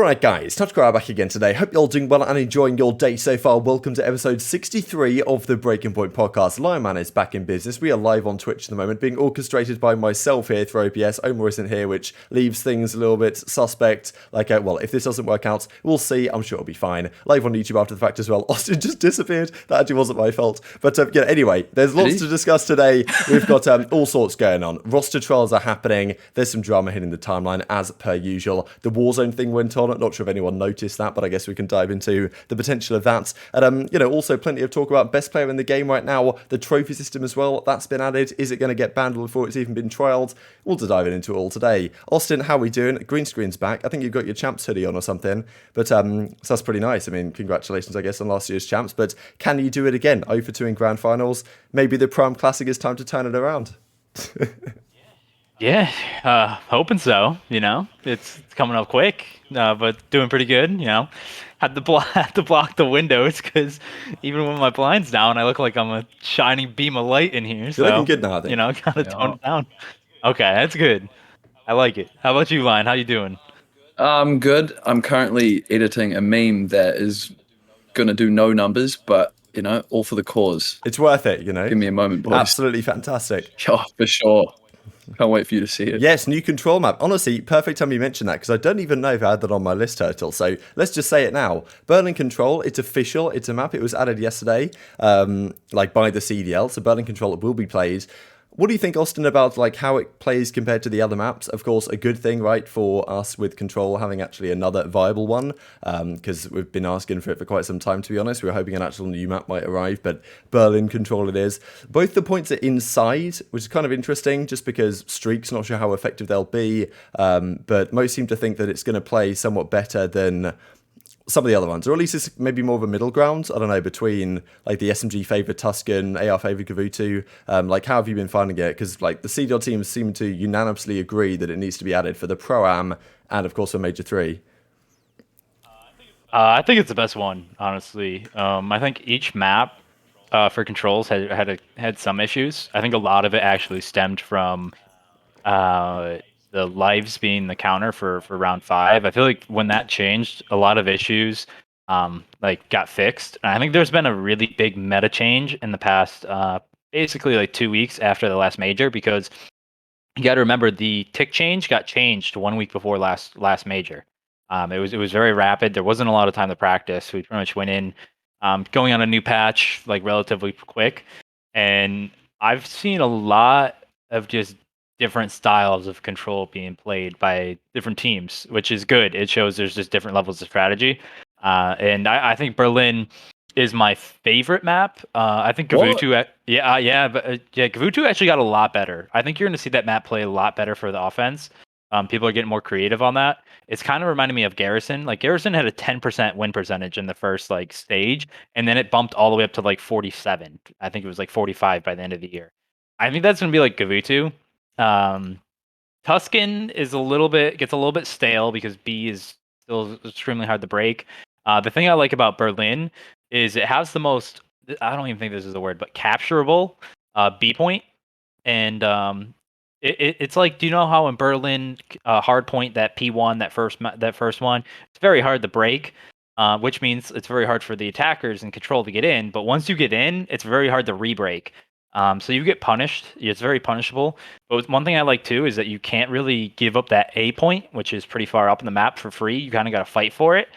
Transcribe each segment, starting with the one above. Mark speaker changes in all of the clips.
Speaker 1: Alright guys, CTRL back again today. Hope you're all doing well and enjoying your day so far. Welcome to episode 63 of the Breaking Point podcast. Lion Man is back in business. We are live on Twitch at the moment, being orchestrated by myself here through OBS. Omar isn't here, which leaves things a little bit suspect. Well, if this doesn't work out, we'll see. I'm sure it'll be fine. Live on YouTube after the fact as well. Austin just disappeared. That actually wasn't my fault. But yeah, anyway, there's lots to discuss today. We've got all sorts going on. Roster trials are happening. There's some drama hitting the timeline as per usual. The Warzone thing went on. Not sure if anyone noticed that, but I guess we can dive into the potential of that. And also plenty of talk about best player in the game right now. The trophy system as well, that's been added. Is it going to get banned before it's even been trialed? We'll dive into it all today. Austin, how are we doing? Green screen's back. I think you've got your champs hoodie on or something, but so that's pretty nice. I mean, congratulations, I guess, on last year's champs. But can you do it again? 0 for 2 in grand finals. Maybe the Prime Classic is time to turn it around.
Speaker 2: Yeah, hoping so. It's coming up quick, but doing pretty good. Had to block the windows because even when my blind's down, I look like I'm a shining beam of light in here.
Speaker 1: You're looking good now, I think.
Speaker 2: Gotta tone it down. Okay, that's good. I like it. How about you, Lion? How you doing?
Speaker 3: I'm good. I'm currently editing a meme that is gonna do no numbers, but all for the cause.
Speaker 1: It's worth it.
Speaker 3: Give me a moment, boys.
Speaker 1: Absolutely fantastic.
Speaker 3: Oh, for sure. Can't wait for you to see it.
Speaker 1: Yes, new control map. Honestly, perfect time you mentioned that, because I don't even know if I had that on my list, Turtle. So let's just say it now. Berlin Control, it's official. It's a map. It was added yesterday, by the CDL. So Berlin Control will be played. What do you think, Austin, about how it plays compared to the other maps? Of course, a good thing, right, for us with Control having actually another viable one, because we've been asking for it for quite some time, to be honest. We were hoping an actual new map might arrive, but Berlin Control it is. Both the points are inside, which is kind of interesting, just because streaks, not sure how effective they'll be, but most seem to think that it's going to play somewhat better than some of the other ones, or at least it's maybe more of a middle ground. I don't know, between the SMG favoured Tuscan, AR favoured Gavutu. How have you been finding it? Because the CDL teams seem to unanimously agree that it needs to be added for the Pro-Am and of course for Major 3.
Speaker 2: I think it's the best one, honestly. I think each map for controls had some issues. I think a lot of it actually stemmed from the lives being the counter for round 5. I feel like when that changed, a lot of issues got fixed. And I think there's been a really big meta change in the past basically 2 weeks after the last major, because you got to remember the tick change got changed 1 week before last major. It was very rapid. There wasn't a lot of time to practice. We pretty much went in going on a new patch relatively quick, and I've seen a lot of just different styles of control being played by different teams, which is good. It shows there's just different levels of strategy. And I think Berlin is my favorite map. I think Gavutu, Gavutu actually got a lot better. I think you're going to see that map play a lot better for the offense. People are getting more creative on that. It's kind of reminding me of Garrison. Garrison had a 10% win percentage in the first stage, and then it bumped all the way up to 47. I think it was 45 by the end of the year. I think that's going to be Gavutu. Tuscan gets a little bit stale because B is still extremely hard to break. The thing I like about Berlin is it has the most, I don't even think this is the word, but capturable B point. And it's do you know how in Berlin hard point, that P1, that first one, it's very hard to break, which means it's very hard for the attackers and control to get in. But once you get in, it's very hard to re-break. So you get punished. It's very punishable. But one thing I like too is that you can't really give up that A point, which is pretty far up in the map, for free. You kind of got to fight for it,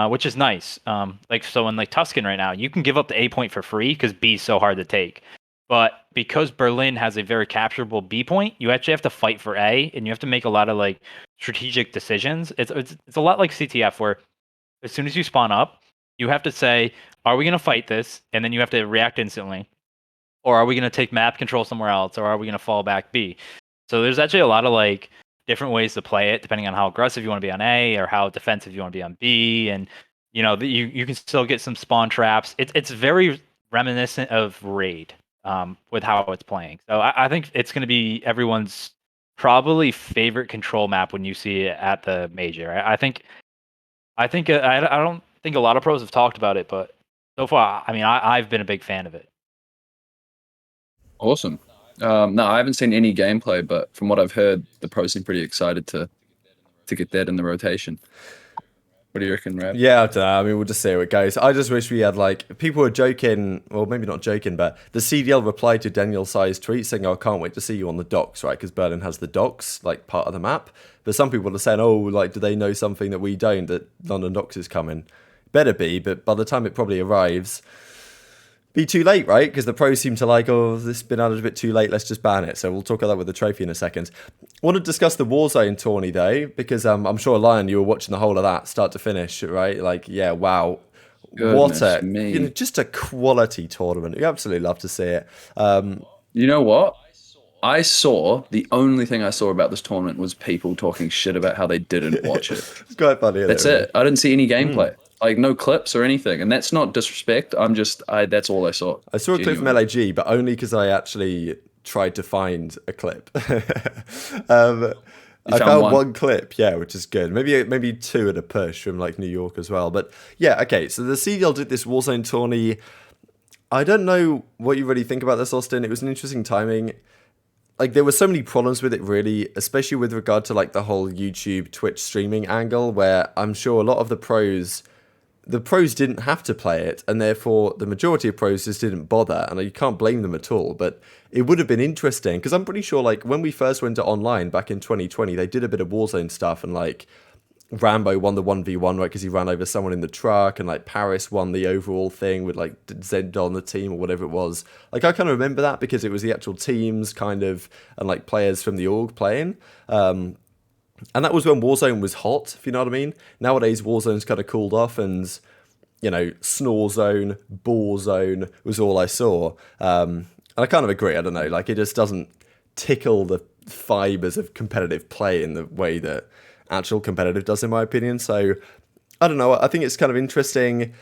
Speaker 2: which is nice. So in Tuscan right now, you can give up the A point for free because B is so hard to take. But because Berlin has a very capturable B point, you actually have to fight for A, and you have to make a lot of strategic decisions. It's a lot like CTF, where as soon as you spawn up, you have to say, are we going to fight this? And then you have to react instantly. Or are we going to take map control somewhere else? Or are we going to fall back B? So there's actually a lot of different ways to play it, depending on how aggressive you want to be on A or how defensive you want to be on B. And you can still get some spawn traps. It's very reminiscent of Raid with how it's playing. So I think it's going to be everyone's probably favorite control map when you see it at the major. I don't think a lot of pros have talked about it, but so far, I've been a big fan of it.
Speaker 3: Awesome. No, I haven't seen any gameplay, but from what I've heard, the pros seem pretty excited to get that in the rotation. What do you reckon, Rab?
Speaker 1: Yeah, I don't know. I mean, we'll just see how it goes. I just wish we had, like, people were joking, well, maybe not joking, but the CDL replied to Daniel Sai's tweet saying, "Oh, I can't wait to see you on the docks," right? Because Berlin has the docks, like, part of the map. But some people are saying, "Oh, like, do they know something that we don't, that London Docks is coming?" Better be, but by the time it probably arrives, be too late, right? Because the pros seem to like, "Oh, this has been added a bit too late, let's just ban it." So we'll talk about that with the trophy in a second. I want to discuss the Warzone tourney though, because I'm sure, Lion, you were watching the whole of that start to finish, right? Like, yeah, wow. What
Speaker 3: Goodness
Speaker 1: a,
Speaker 3: me.
Speaker 1: just a quality tournament. You absolutely love to see it.
Speaker 3: You know what? The only thing I saw about this tournament was people talking shit about how they didn't watch it.
Speaker 1: It's quite funny, isn't
Speaker 3: That's
Speaker 1: it, really?
Speaker 3: it. I didn't see any gameplay, like no clips or anything. And that's not disrespect. That's all I saw.
Speaker 1: I saw a clip from
Speaker 3: Genuinely.
Speaker 1: LAG, but only because I actually tried to find a clip. um,
Speaker 3: You
Speaker 1: I
Speaker 3: found
Speaker 1: found
Speaker 3: one.
Speaker 1: one clip, yeah, which is good. Maybe two at a push from like New York as well. But yeah, okay. So the CDL did this Warzone tourney. I don't know what you really think about this, Austin. It was an interesting timing. Like there were so many problems with it, really, especially with regard to like the whole YouTube, Twitch streaming angle, where I'm sure a lot of the pros didn't have to play it, and therefore the majority of pros just didn't bother, and you can't blame them at all. But it would have been interesting, because I'm pretty sure, like, when we first went to online back in 2020, they did a bit of Warzone stuff, and, like, Rambo won the 1v1, right, because he ran over someone in the truck, and, like, Paris won the overall thing with, like, Zed on the team, or whatever it was. Like, I kind of remember that, because it was the actual teams, kind of, and, like, players from the org playing. And that was when Warzone was hot, if you know what I mean. Nowadays, Warzone's kind of cooled off, and Snore Zone, Ball Zone was all I saw. And I kind of agree. I don't know, like it just doesn't tickle the fibers of competitive play in the way that actual competitive does, in my opinion. So I don't know. I think it's kind of interesting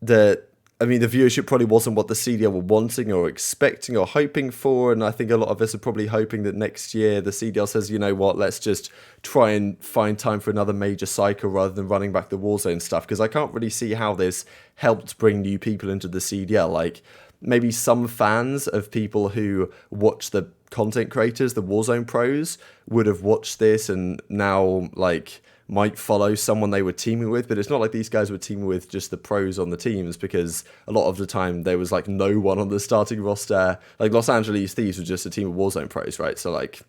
Speaker 1: that, I mean, the viewership probably wasn't what the CDL were wanting or expecting or hoping for, and I think a lot of us are probably hoping that next year the CDL says, you know what, let's just try and find time for another major cycle rather than running back the Warzone stuff, because I can't really see how this helped bring new people into the CDL. Like, maybe some fans of people who watch the content creators, the Warzone pros, would have watched this and now, like, might follow someone they were teaming with, but it's not like these guys were teaming with just the pros on the teams, because a lot of the time there was like no one on the starting roster. Like Los Angeles Thieves was just a team of Warzone pros, right? So like,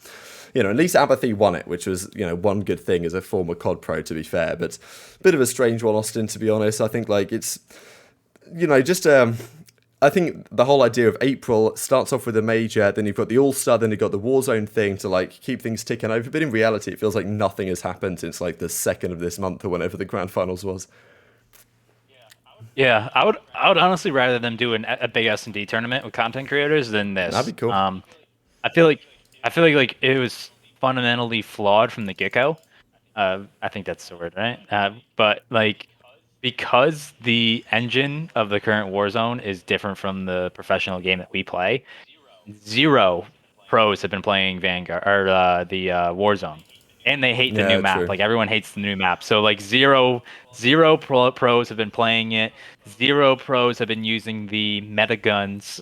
Speaker 1: at least Apathy won it, which was, one good thing as a former COD pro, to be fair, but a bit of a strange one, Austin, to be honest. I think like it's, just I think the whole idea of April starts off with a major, then you've got the All-Star, then you've got the Warzone thing to like keep things ticking over. But in reality, it feels like nothing has happened since like the 2nd of this month or whenever the grand finals was.
Speaker 2: Yeah, I would honestly rather them do a big S&D tournament with content creators than
Speaker 1: That'd
Speaker 2: this.
Speaker 1: be cool.
Speaker 2: I feel like like it was fundamentally flawed from the get-go. I think that's the word, right? But like because the engine of the current Warzone is different from the professional game that we play, zero pros have been playing Vanguard or the Warzone, and they hate the new
Speaker 1: Yeah,
Speaker 2: map.
Speaker 1: true.
Speaker 2: Like everyone hates the new map. So like pros have been playing it. Zero pros have been using the meta guns.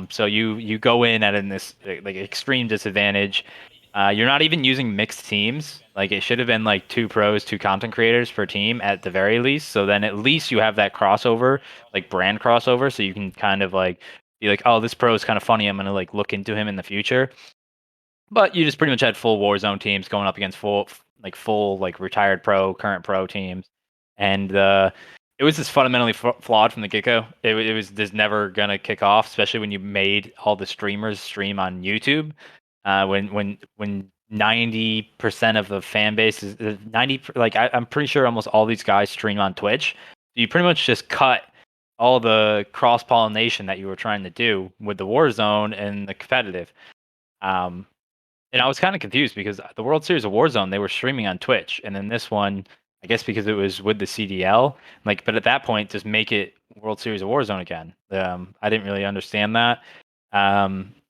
Speaker 2: So you go in at this like extreme disadvantage. You're not even using mixed teams. Like it should have been like two pros, two content creators per team at the very least. So then at least you have that crossover, like brand crossover, so you can kind of like be like, oh, this pro is kind of funny. I'm gonna like look into him in the future. But you just pretty much had full Warzone teams going up against full like retired pro, current pro teams, and it was just fundamentally flawed from the get go. It was just never gonna kick off, especially when you made all the streamers stream on YouTube. When 90% of the fan base is 90, like I'm pretty sure almost all these guys stream on Twitch. You pretty much just cut all the cross pollination that you were trying to do with the Warzone and the competitive. Um, and I was kind of confused because the World Series of Warzone they were streaming on Twitch, and then this one, I guess because it was with the CDL, like, but at that point, just make it World Series of Warzone again. I didn't really understand that.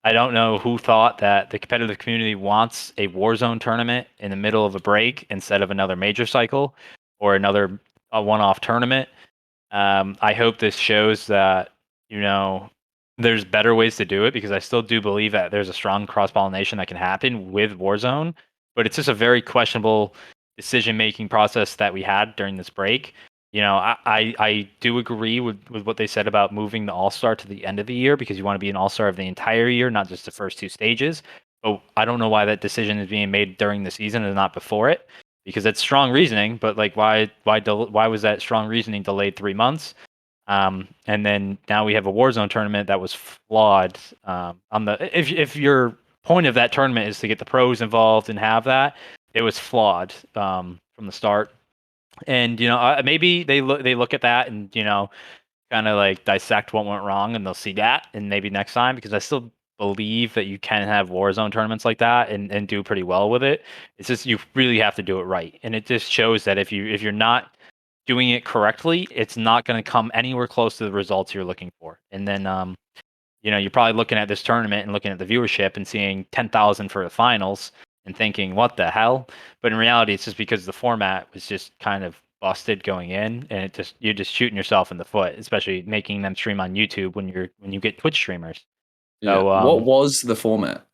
Speaker 2: I don't know who thought that the competitive community wants a Warzone tournament in the middle of a break instead of another major cycle or another a one-off tournament. I hope this shows that there's better ways to do it because I still do believe that there's a strong cross pollination that can happen with Warzone, but it's just a very questionable decision-making process that we had during this break. I do agree with what they said about moving the All-Star to the end of the year because you want to be an All-Star of the entire year, not just the first 2 stages. But I don't know why that decision is being made during the season and not before it, because it's strong reasoning. But like, why was that strong reasoning delayed 3 months? And then now we have a Warzone tournament that was flawed. If your point of that tournament is to get the pros involved and have that, it was flawed from the start. And maybe they look at that and kind of like dissect what went wrong, and they'll see that, and maybe next time, because I still believe that you can have Warzone tournaments like that and do pretty well with it. It's just you really have to do it right, and it just shows that if you're not doing it correctly, it's not going to come anywhere close to the results you're looking for. And then you're probably looking at this tournament and looking at the viewership and seeing 10,000 for the finals and thinking, what the hell? But in reality, it's just because the format was just kind of busted going in, and you're just shooting yourself in the foot, especially making them stream on YouTube when you get Twitch streamers.
Speaker 3: Yeah.
Speaker 2: So
Speaker 3: What was the format?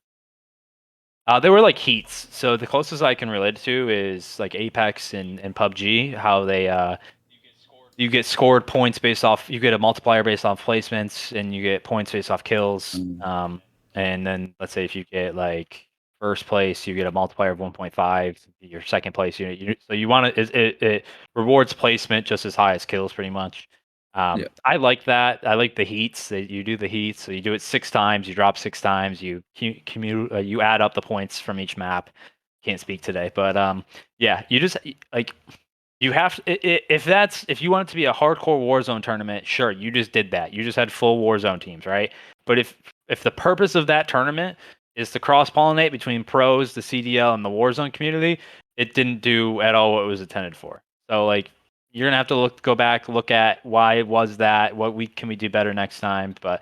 Speaker 2: they were like heats. So the closest I can relate it to is like Apex and PUBG, how they you get scored points based off, you get a multiplier based off placements, and you get points based off kills. And then let's say if you get like first place, you get a multiplier of 1.5. Your second place, so you want to, it rewards placement just as high as kills, pretty much. I like that. I like the heats. That you do the heats, so you do it 6 times, you drop 6 times, you you add up the points from each map. Can't speak today, but yeah, you just like. You have if you want it to be a hardcore Warzone tournament, sure, you just did that. You just had full Warzone teams, right? But if the purpose of that tournament is to cross pollinate between pros, the CDL, and the Warzone community, it didn't do at all what it was intended for. So like, you're gonna have to go back, look at why it was that. What can we do better next time? But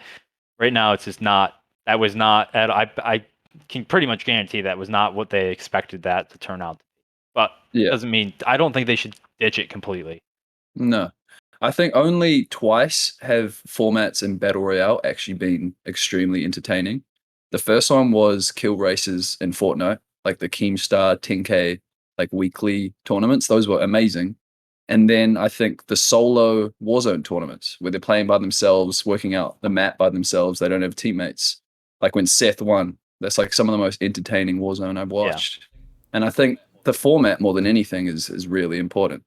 Speaker 2: right now, it's just not. That was not. I can pretty much guarantee that was not what they expected that to turn out. But doesn't mean I don't think they should ditch it completely.
Speaker 3: No. I think only twice have formats in Battle Royale actually been extremely entertaining. The first one was kill races in Fortnite, like the Keemstar 10K like weekly tournaments. Those were amazing. And then I think the solo Warzone tournaments where they're playing by themselves, working out the map by themselves, they don't have teammates. Like when Seth won, that's like some of the most entertaining Warzone I've watched. And I think the format more than anything is really important.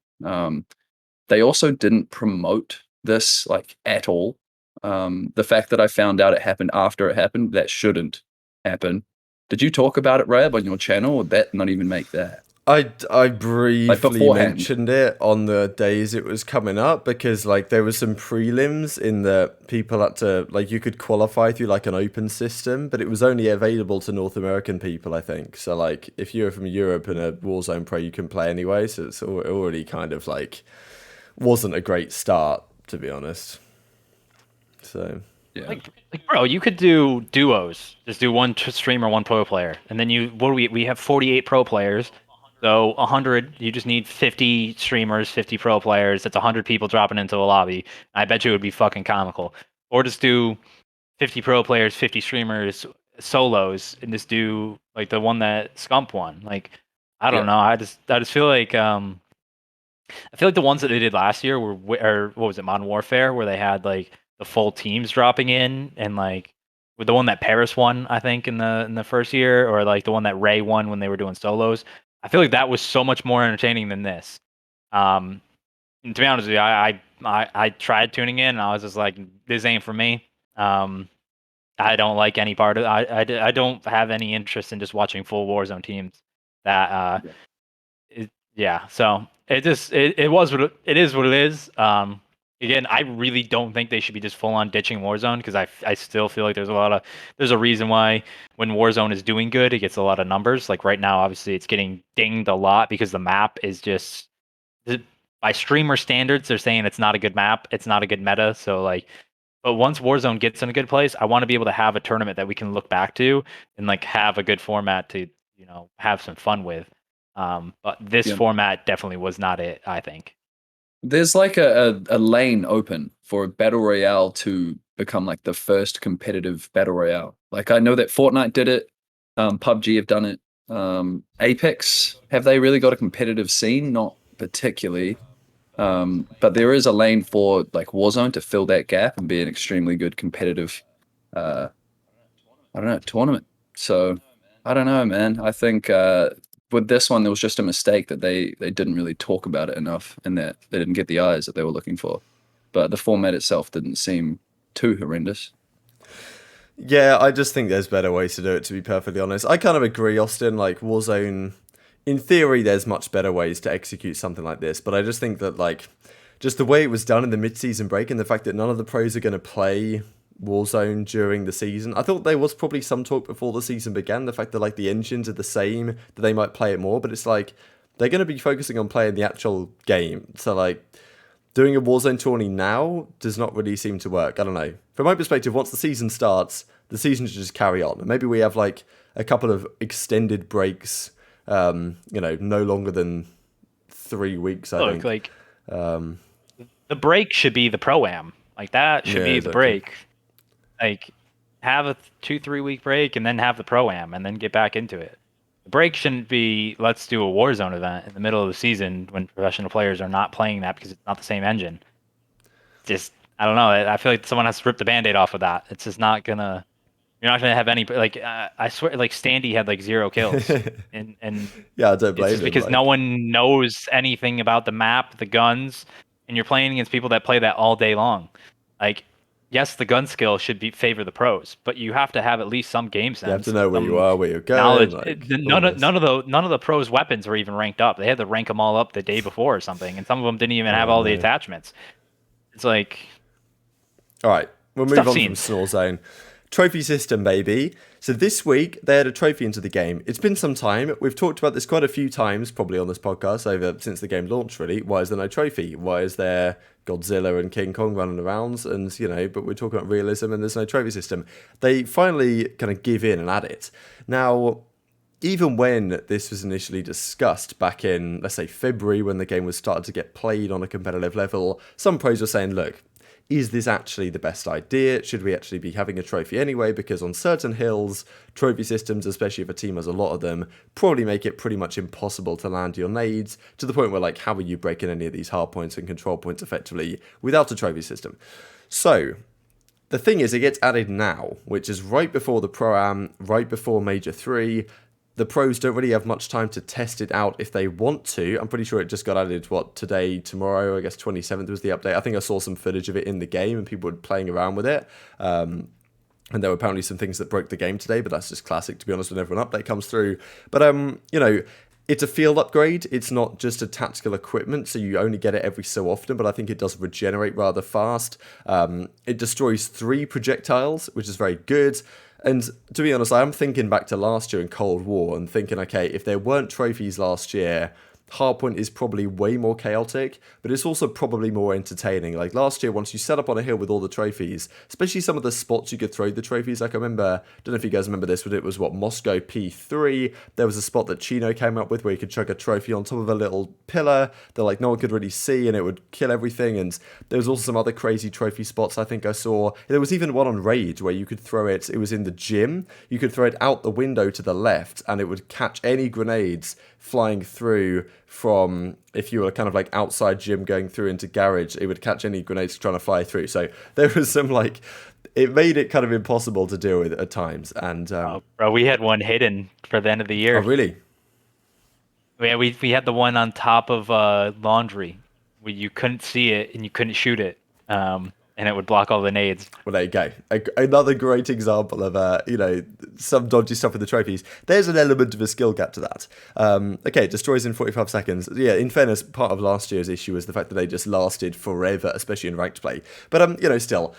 Speaker 3: They also didn't promote this like at all. The fact that I found out it happened after it happened, that shouldn't happen. Did you talk about it, Rab, on your channel, or that not even make that?
Speaker 1: I briefly
Speaker 3: beforehand.
Speaker 1: mentioned it on the days it was coming up because like there was some prelims in that people had to like you could qualify through like an open system, but it was only available to North American people, I think. So like if you're from Europe and a Warzone pro, you can play anyway. So it's already kind of like wasn't a great start, to be honest. So
Speaker 3: Yeah.
Speaker 2: Like bro, you could do duos. Just do one streamer, one pro player, and then we have 48 pro players. So 100, you just need 50 streamers, 50 pro players. That's 100 people dropping into a lobby. I bet you it would be fucking comical. Or just do 50 pro players, 50 streamers, solos, and just do like the one that Scump won. Like, I don't know. I just feel like the ones that they did last year were or what was it, Modern Warfare, where they had like the full teams dropping in, and like with the one that Paris won, I think in the first year, or like the one that Ray won when they were doing solos. I feel like that was so much more entertaining than this. And to be honest with you, I tried tuning in, and I was just like, this ain't for me. I don't like any part of I don't have any interest in just watching full Warzone teams. That so it was what it is what it is. Again, I really don't think they should be just full on ditching Warzone, because I still feel like there's a reason why when Warzone is doing good, it gets a lot of numbers. Like right now, obviously, it's getting dinged a lot because the map is just by streamer standards, they're saying it's not a good map, it's not a good meta. So like, but once Warzone gets in a good place, I want to be able to have a tournament that we can look back to and like have a good format to have some fun with. But this format definitely was not it, I think.
Speaker 3: There's like a lane open for a battle royale to become like the first competitive battle royale. Like I know that Fortnite did it, PUBG have done it, Apex, have they really got a competitive scene? Not particularly. But there is a lane for like Warzone to fill that gap and be an extremely good competitive, uh, I don't know, tournament. So I don't know, man. I think with this one, there was just a mistake that they didn't really talk about it enough, and that they didn't get the eyes that they were looking for. But the format itself didn't seem too horrendous.
Speaker 1: Yeah, I just think there's better ways to do it, to be perfectly honest. I kind of agree, Austin. Like, Warzone, in theory, there's much better ways to execute something like this, but I just think that, like, just the way it was done in the mid-season break and the fact that none of the pros are going to play Warzone during the season. I thought there was probably some talk before the season began, the fact that, like, the engines are the same, that they might play it more, but it's like, they're going to be focusing on playing the actual game. So, like, doing a Warzone tourney now does not really seem to work. I don't know. From my perspective, once the season starts, the season should just carry on. Maybe we have like a couple of extended breaks, no longer than 3 weeks, I think.
Speaker 2: Like, the break should be the pro-am. Like, that should be the break. Like, have a 2-3 week break and then have the pro-am and then get back into it. The break shouldn't be, let's do a Warzone event in the middle of the season when professional players are not playing that because it's not the same engine. Just, I don't know. I feel like someone has to rip the Band-Aid off of that. It's just not gonna. You're not gonna have any. Like, I swear, like Standy had like 0 kills, and
Speaker 1: yeah, I don't blame him.
Speaker 2: Because no one knows anything about the map, the guns, and you're playing against people that play that all day long. Like, yes, the gun skill should favor the pros, but you have to have at least some game sense.
Speaker 1: You have to know where you are, where you're going.
Speaker 2: Knowledge.
Speaker 1: Like,
Speaker 2: none of the pros' weapons were even ranked up. They had to rank them all up the day before or something, and some of them didn't even have all the attachments. It's like,
Speaker 1: all right, we'll move on from Snore Zone. Trophy system, baby. So this week, they had a trophy into the game. It's been some time. We've talked about this quite a few times, probably on this podcast, since the game launched, really. Why is there no trophy? Why is there Godzilla and King Kong running around? And, but we're talking about realism and there's no trophy system. They finally kind of give in and add it. Now, even when this was initially discussed back in, let's say, February, when the game was started to get played on a competitive level, some pros were saying, look, is this actually the best idea? Should we actually be having a trophy anyway? Because on certain hills, trophy systems, especially if a team has a lot of them, probably make it pretty much impossible to land your nades, to the point where, like, how are you breaking any of these hard points and control points effectively without a trophy system? So, the thing is, it gets added now, which is right before the Pro-Am, right before Major 3. The pros don't really have much time to test it out if they want to. I'm pretty sure it just got added, today, tomorrow, I guess 27th was the update. I think I saw some footage of it in the game and people were playing around with it. And there were apparently some things that broke the game today, but that's just classic, to be honest, whenever an update comes through. But, it's a field upgrade. It's not just a tactical equipment, so you only get it every so often, but I think it does regenerate rather fast. It destroys 3 projectiles, which is very good. And to be honest, I am thinking back to last year in Cold War and thinking, okay, if there weren't trophies last year, Hardpoint is probably way more chaotic, but it's also probably more entertaining. Like last year, once you set up on a hill with all the trophies, especially some of the spots you could throw the trophies. Like I remember, I don't know if you guys remember this, but it was Moscow P3. There was a spot that Chino came up with where you could chuck a trophy on top of a little pillar that like no one could really see and it would kill everything. And there was also some other crazy trophy spots I think I saw. There was even one on Raid where you could throw it. It was in the gym. You could throw it out the window to the left and it would catch any grenades flying through from, if you were kind of like outside gym going through into garage, it would catch any grenades trying to fly through. So there was some like, it made it kind of impossible to deal with at times. And
Speaker 2: bro, we had one hidden for the end of the year.
Speaker 1: Oh, really?
Speaker 2: Yeah, we had the one on top of laundry where you couldn't see it and you couldn't shoot it. And it would block all the nades.
Speaker 1: Well, there you go. Another great example of, some dodgy stuff with the trophies. There's an element of a skill gap to that. Okay, it destroys in 45 seconds. Yeah, in fairness, part of last year's issue was the fact that they just lasted forever, especially in ranked play. But, still,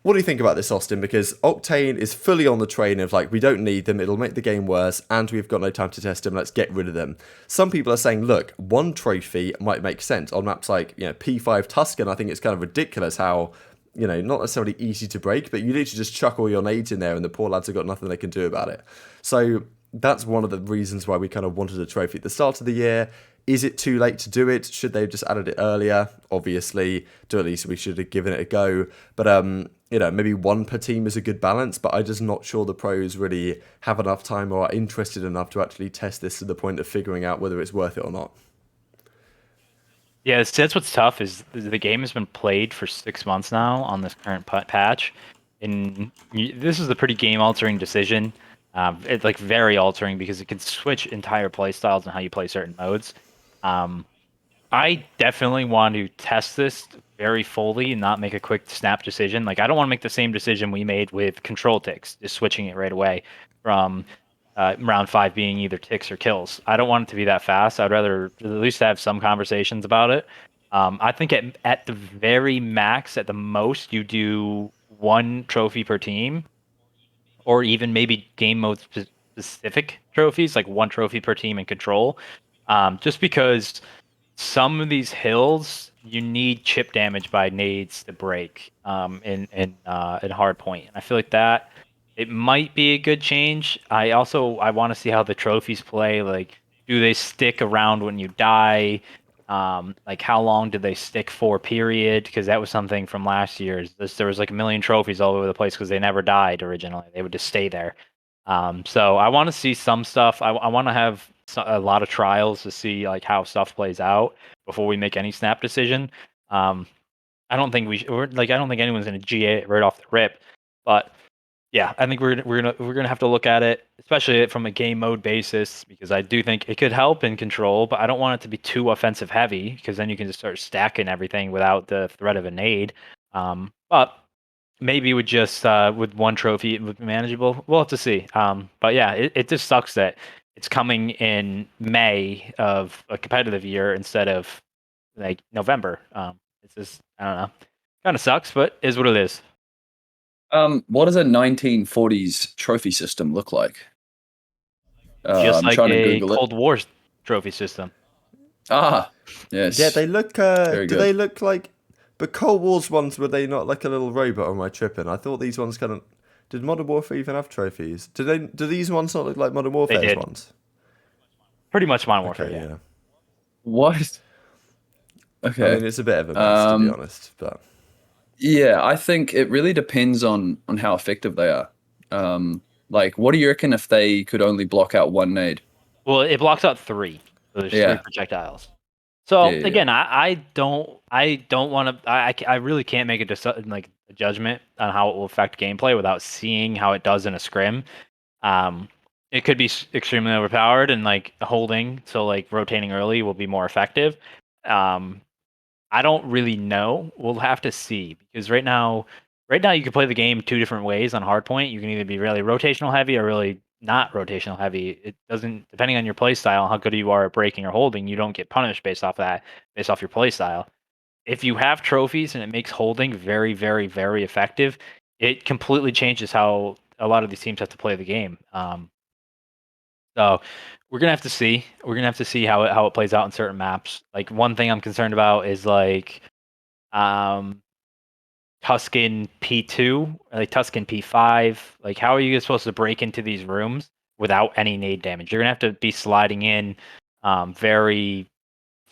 Speaker 1: what do you think about this, Austin? Because Octane is fully on the train of, like, we don't need them, it'll make the game worse, and we've got no time to test them, let's get rid of them. Some people are saying, look, one trophy might make sense. On maps like, P5 Tuscan, I think it's kind of ridiculous how... not necessarily easy to break, but you literally just chuck all your nades in there and the poor lads have got nothing they can do about it. So that's one of the reasons why we kind of wanted a trophy at the start of the year. Is it too late to do it? Should they have just added it earlier? Obviously, to at least we should have given it a go. But maybe one per team is a good balance, but I'm just not sure the pros really have enough time or are interested enough to actually test this to the point of figuring out whether it's worth it or not.
Speaker 2: Yeah, that's what's tough is the game has been played for 6 months now on this current patch, and this is a pretty game-altering decision. It's like very altering because it can switch entire play styles and how you play certain modes. I definitely want to test this very fully and not make a quick snap decision. Like I don't want to make the same decision we made with control ticks, just switching it right away from round 5 being either ticks or kills. I don't want it to be that fast. I'd rather at least have some conversations about it. I think at the very max, at the most, you do 1 trophy per team, or even maybe game mode specific trophies, like 1 trophy per team in control. Just because some of these hills you need chip damage by nades to break in hard point, and I feel like that it might be a good change. I want to see how the trophies play. Like, do they stick around when you die? Like how long did they stick for? Period. Because that was something from last year. There was like a million trophies all over the place because they never died originally. They would just stay there. So I want to see some stuff. I want to have a lot of trials to see like how stuff plays out before we make any snap decision. I don't think I don't think anyone's gonna GA it right off the rip, but yeah, I think we're gonna have to look at it, especially from a game mode basis, because I do think it could help in control, but I don't want it to be too offensive heavy because then you can just start stacking everything without the threat of a nade. But maybe with just with 1 trophy it would be manageable. We'll have to see. But yeah, it just sucks that it's coming in May of a competitive year instead of like November. It's just I don't know, kind of sucks, but is what it is.
Speaker 3: What does a 1940s trophy system look like?
Speaker 2: Just
Speaker 3: I'm
Speaker 2: like
Speaker 3: trying to
Speaker 2: a
Speaker 3: Google it.
Speaker 2: Cold War trophy system.
Speaker 3: Ah, yes.
Speaker 1: Yeah, they look.
Speaker 3: Very
Speaker 1: Do
Speaker 3: good.
Speaker 1: they look like? But Cold War's ones, were they not like a little robot? Or am I tripping? I thought these ones kind of. Did Modern Warfare even have trophies? Do these ones not look like Modern
Speaker 2: They
Speaker 1: Warfare's
Speaker 2: did
Speaker 1: ones?
Speaker 2: pretty much Modern Warfare.
Speaker 1: Okay,
Speaker 2: Yeah.
Speaker 1: yeah.
Speaker 3: What?
Speaker 1: I
Speaker 3: Okay.
Speaker 1: mean, it's a bit of a mess to be honest, but
Speaker 3: Yeah, I think it really depends on how effective they are. Like, what do you reckon if they could only block out 1 nade?
Speaker 2: Well, it blocks out 3. So there's 3
Speaker 3: Yeah,
Speaker 2: projectiles.
Speaker 3: yeah,
Speaker 2: So
Speaker 3: yeah, yeah.
Speaker 2: again, I don't want to. I really can't make like a judgment on how it will affect gameplay without seeing how it does in a scrim. Um, it could be extremely overpowered and like holding, so like rotating early will be more effective. Um, I don't really know. We'll have to see because right now you can play the game 2 different ways on hardpoint. You can either be really rotational heavy or really not rotational heavy. It doesn't depending on your play style, how good you are at breaking or holding. You don't get punished based off that, based off your play style. If you have trophies and it makes holding very, very, very effective, it completely changes how a lot of these teams have to play the game. So we're gonna have to see. We're gonna have to see how it plays out in certain maps. Like one thing I'm concerned about is like um, Tuscan P2, like Tuscan P5. Like how are you supposed to break into these rooms without any nade damage? You're gonna have to be sliding in very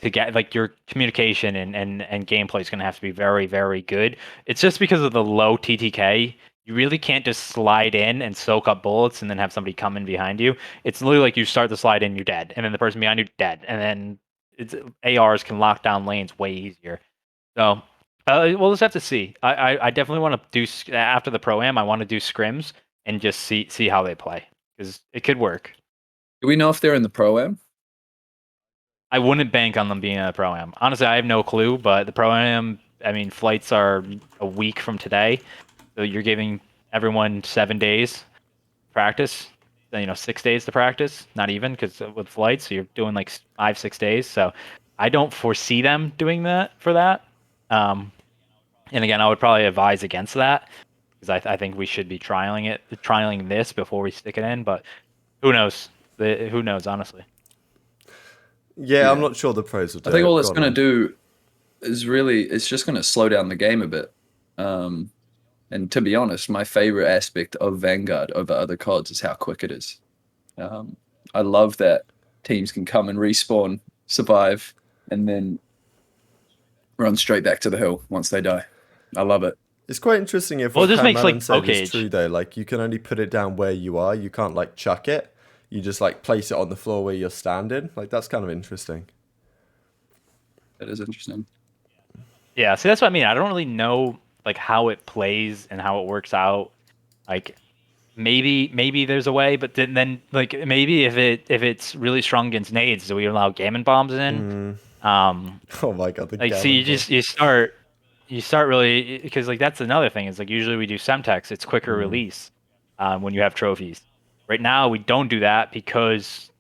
Speaker 2: to get like your communication and gameplay is going to have to be very, very good. It's just because of the low TTK. You really can't just slide in and soak up bullets and then have somebody come in behind you. It's literally like you start the slide in, you're dead, and then the person behind you dead, and then ARs can lock down lanes way easier. So we'll just have to see. I definitely want to do after the pro am. I want to do scrims and just see how they play because it could work.
Speaker 3: Do we know if they're in the pro-am?
Speaker 2: I wouldn't bank on them being at a pro am. Honestly, I have no clue, but the pro am, I mean, flights are a week from today, so you're giving everyone 7 days practice. 6 days to practice, not even because with flights, so you're doing like 5-6 days. So I don't foresee them doing that for that. And again, I would probably advise against that because I think we should be trialing this before we stick it in. But who knows? Who knows? Honestly.
Speaker 1: yeah, I'm
Speaker 3: Yeah.
Speaker 1: not sure the pros will do
Speaker 3: I think
Speaker 1: it.
Speaker 3: all
Speaker 1: Go
Speaker 3: it's
Speaker 1: on,
Speaker 3: going to
Speaker 1: man.
Speaker 3: do is it's just going to slow down the game a bit. And to be honest, my favorite aspect of Vanguard over other CODs is how quick it is. Um, I love that teams can come and respawn, survive, and then run straight back to the hill once they die. I love it.
Speaker 1: It's quite interesting if
Speaker 2: Well, it
Speaker 1: what
Speaker 2: just
Speaker 1: Cam
Speaker 2: makes
Speaker 1: Allen
Speaker 2: like
Speaker 1: said is
Speaker 2: cage.
Speaker 1: true though. Like you can only put it down where you are. You can't like chuck it. You just like place it on the floor where you're standing. Like that's kind of interesting.
Speaker 3: That is interesting.
Speaker 2: Yeah, see, that's what I mean. I don't really know like how it plays and how it works out. Like maybe there's a way, but then like maybe if it's really strong against nades, do we allow gammon bombs in?
Speaker 1: Oh my god, the
Speaker 2: Like so
Speaker 1: gammon
Speaker 2: you
Speaker 1: bomb.
Speaker 2: just you start really because like that's another thing is like usually we do Semtex, it's quicker release when you have trophies. Right now we don't do that because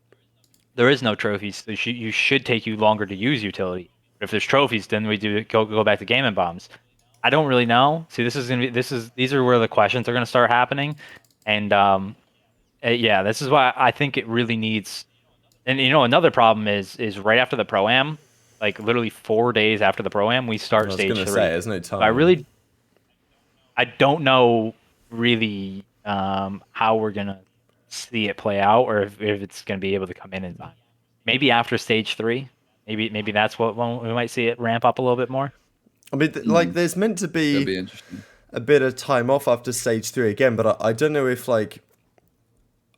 Speaker 2: there is no trophies. So you should take you longer to use utility. But if there's trophies, then we do go back to gammon bombs. I don't really know. See, these are where the questions are gonna start happening, and yeah, this is why I think it really needs. And another problem is right after the pro am, like literally 4 days after the pro am, we
Speaker 1: I
Speaker 2: start
Speaker 1: was
Speaker 2: stage
Speaker 1: gonna say
Speaker 2: three.
Speaker 1: there's no
Speaker 2: So
Speaker 1: time.
Speaker 2: I don't know really how we're gonna see it play out, or if it's gonna be able to come in time. Maybe after stage three, maybe that's what when we might see it ramp up a little bit more.
Speaker 1: I mean, like there's meant to
Speaker 3: That'd
Speaker 1: be
Speaker 3: be interesting.
Speaker 1: a bit of time off after stage 3 again, but I don't know if like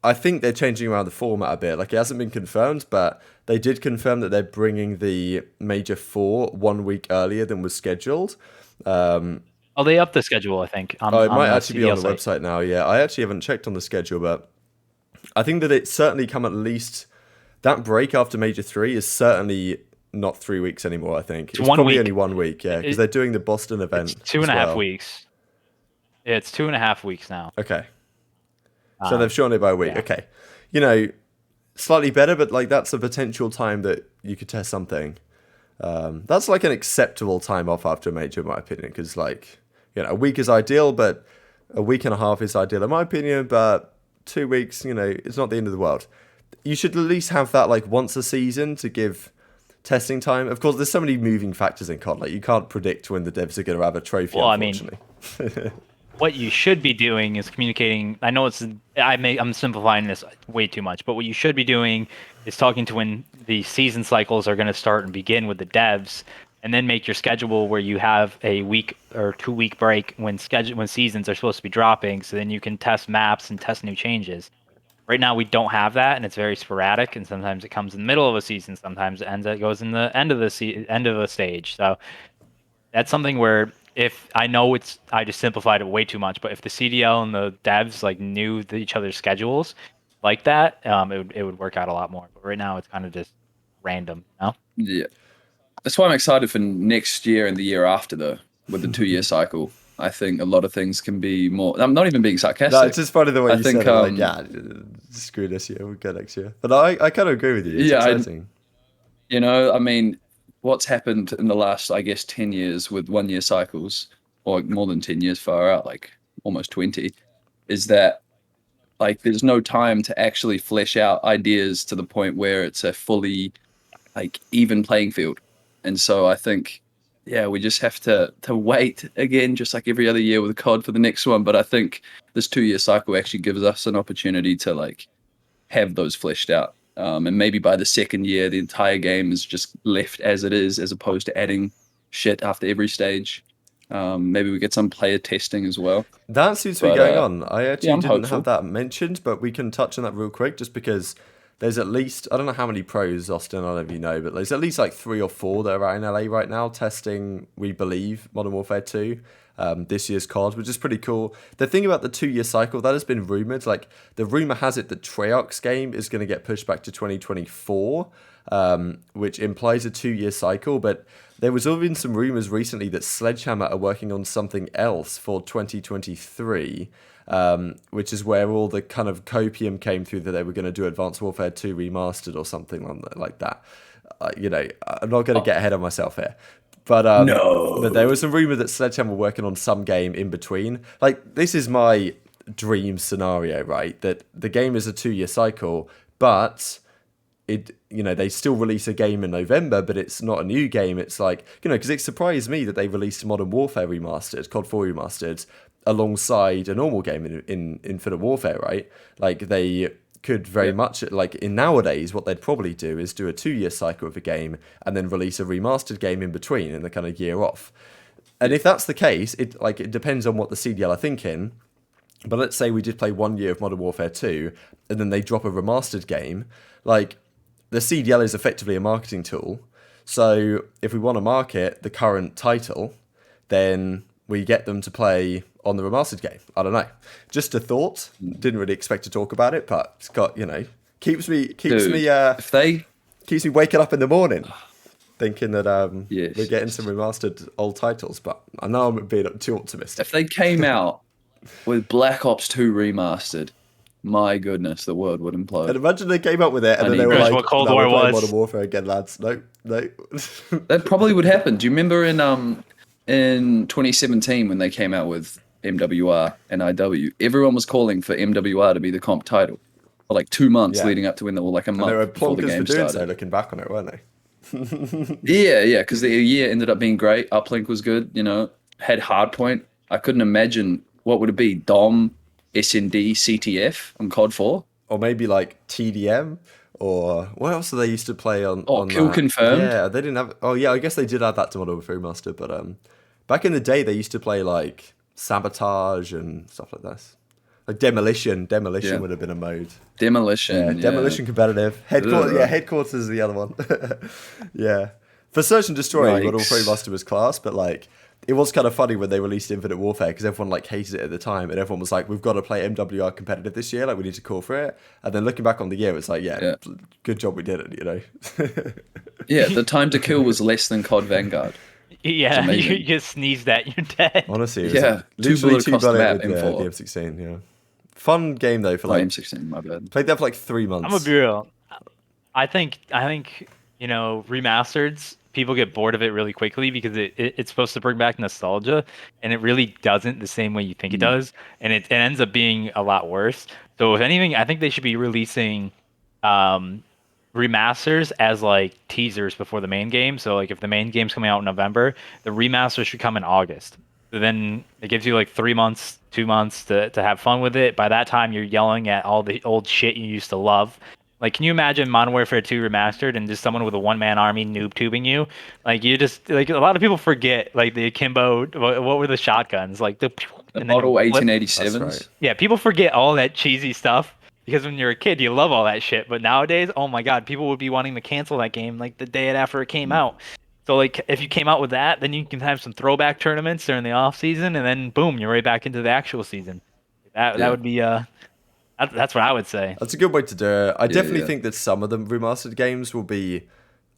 Speaker 1: I think they're changing around the format a bit. Like it hasn't been confirmed, but they did confirm that they're bringing the Major 4 1 week earlier than was scheduled.
Speaker 2: Oh, they upped the schedule, I think,
Speaker 1: Oh, it
Speaker 2: on
Speaker 1: might
Speaker 2: the
Speaker 1: actually be on
Speaker 2: CDL
Speaker 1: the
Speaker 2: site.
Speaker 1: website now. Yeah, I actually haven't checked on the schedule, but I think that it's certainly come at least that break after Major 3 is certainly not 3 weeks anymore. I think
Speaker 2: It's
Speaker 1: it's
Speaker 2: one
Speaker 1: probably
Speaker 2: week.
Speaker 1: only 1 week. Yeah, because they're doing the Boston
Speaker 2: It's
Speaker 1: event
Speaker 2: two
Speaker 1: as
Speaker 2: and a half
Speaker 1: well.
Speaker 2: weeks. Yeah, it's 2.5 weeks now.
Speaker 1: Okay, so they've shortened it by a week.
Speaker 2: Yeah.
Speaker 1: Okay, slightly better, but like that's a potential time that you could test something. That's like an acceptable time off after a major, in my opinion, because like a week is ideal, but a week and a half is ideal in my opinion. But 2 weeks, it's not the end of the world. You should at least have that like once a season to give testing time. Of course, there's so many moving factors in COD. Like you can't predict when the devs are going to have a trophy,
Speaker 2: Well, I mean,
Speaker 1: unfortunately.
Speaker 2: what you should be doing is communicating. I know I'm simplifying this way too much, but what you should be doing is talking to when the season cycles are going to start and begin with the devs, and then make your schedule where you have a week or 2 week break when seasons are supposed to be dropping, so then you can test maps and test new changes. Right now we don't have that, and it's very sporadic, and sometimes it comes in the middle of a season, sometimes it goes in the end of the end of a stage. So that's something where if I know I just simplified it way too much, but if the CDL and the devs like knew each other's schedules like that, it would work out a lot more. But right now it's kind of just random, you know?
Speaker 3: Yeah. That's why I'm excited for next year and the year after, though, with the 2 year cycle. I think a lot of things can be more. I'm not even being
Speaker 1: No,
Speaker 3: sarcastic.
Speaker 1: it's just funny the way
Speaker 3: I
Speaker 1: you
Speaker 3: think,
Speaker 1: said it. Like, yeah, screw this year, we'll go next year. But I kind of agree with you. It's
Speaker 3: yeah,
Speaker 1: exciting.
Speaker 3: I mean, what's happened in the last, I guess, 10 years with 1 year cycles, or more than 10 years far out, like almost 20, is that like there's no time to actually flesh out ideas to the point where it's a fully like even playing field. And so I think, yeah, we just have to wait again, just like every other year with COD for the next one. But I think this 2 year cycle actually gives us an opportunity to like have those fleshed out. And maybe by the second year, the entire game is just left as it is, as opposed to adding shit after every stage. Maybe we get some player testing as well.
Speaker 1: That seems to be
Speaker 3: But
Speaker 1: going on. I
Speaker 3: yeah,
Speaker 1: actually
Speaker 3: I'm
Speaker 1: didn't have
Speaker 3: hopeful.
Speaker 1: that mentioned, but we can touch on that real quick just because there's at least, I don't know how many pros, Austin, I don't know if you know, but there's at least like 3 or 4 that are out in LA right now testing, we believe, Modern Warfare 2, this year's COD, which is pretty cool. The thing about the 2 year cycle, that has been rumored. Like, the rumor has it that Treyarch's game is going to get pushed back to 2024, which implies a 2 year cycle, but there was even some rumors recently that Sledgehammer are working on something else for 2023, which is where all the kind of copium came through that they were going to do Advanced Warfare 2 remastered or something like that. I'm not going to get ahead of myself here. But there was some rumor that Sledgehammer were working on some game in between. Like, this is my dream scenario, right? That the game is a 2 year cycle, but they still release a game in November, but it's not a new game. It's like, because it surprised me that they released Modern Warfare Remastered, COD 4 Remastered, alongside a normal game in Infinite Warfare, right? Like, they could very much, like, in nowadays, what they'd probably do is do a 2 year cycle of a game and then release a remastered game in between in the kind of year off. And if that's the case, it depends on what the CDL are thinking. But let's say we did play 1 year of Modern Warfare 2, and then they drop a remastered game. Like, the CDL is effectively a marketing tool. So if we want to market the current title, then we get them to play on the remastered game. I don't know. Just a thought. Didn't really expect to talk about it, but it's got, keeps me waking up in the morning thinking that we're getting some remastered old titles. But I know I'm being too optimistic.
Speaker 3: If they came out with Black Ops 2 remastered, my goodness, the world would implode.
Speaker 1: And imagine they came up with it and then they were like,
Speaker 2: what Cold War was.
Speaker 1: Modern Warfare again, lads. No.
Speaker 3: That probably would happen. Do you remember in 2017 when they came out with MWR and IW, everyone was calling for MWR to be the comp title for like 2 months leading up to when they were like a month before the game started.
Speaker 1: So looking back on it, weren't they?
Speaker 3: Yeah, because the year ended up being great. Uplink was good, had Hardpoint. I couldn't imagine what would it be, Dom, SND, CTF on COD 4?
Speaker 1: Or maybe like TDM, or what else did they used to play on?
Speaker 3: Oh, Kill Confirmed?
Speaker 1: Yeah, they didn't have. Oh, yeah, I guess they did add that to Modern Warfare Remaster, but back in the day, they used to play like Sabotage and stuff like this. Like Demolition would have been a mode.
Speaker 3: Demolition,
Speaker 1: Demolition competitive. Headquarters is the other one. Yeah. For Search and Destroy, Modern Warfare Remaster was class, but like, it was kind of funny when they released Infinite Warfare because everyone like hated it at the time, and everyone was like, "We've got to play MWR competitive this year. Like, we need to call for it." And then looking back on the year, it's like, good job we did it.
Speaker 3: Yeah, the time to kill was less than COD Vanguard.
Speaker 2: Yeah, you just sneeze that, you're dead.
Speaker 1: Honestly, it was
Speaker 3: literally two bullet
Speaker 1: with the M16. Yeah, fun game though for like
Speaker 3: M16. My bad.
Speaker 1: Played that for like 3 months.
Speaker 2: I'm gonna be real. I think remasters, people get bored of it really quickly because it's supposed to bring back nostalgia, and it really doesn't the same way you think it does, and it ends up being a lot worse. So if anything, I think they should be releasing remasters as like teasers before the main game. So like if the main game's coming out in November, the remaster should come in August. So then it gives you like 3 months, 2 months to have fun with it. By that time, you're yelling at all the old shit you used to love. Like, can you imagine Modern Warfare 2 remastered and just someone with a one-man army noob tubing you? Like, you just, like, a lot of people forget, like, the akimbo, what were the shotguns? Like, the
Speaker 3: Model 1887s.
Speaker 1: Right.
Speaker 2: Yeah, people forget all that cheesy stuff because when you're a kid, you love all that shit. But nowadays, oh my God, people would be wanting to cancel that game, like, the day after it came out. So, like, if you came out with that, then you can have some throwback tournaments during the off-season, and then, boom, you're right back into the actual season. That would be... That's what I would say.
Speaker 1: That's a good way to do it. I definitely think that some of the remastered games will be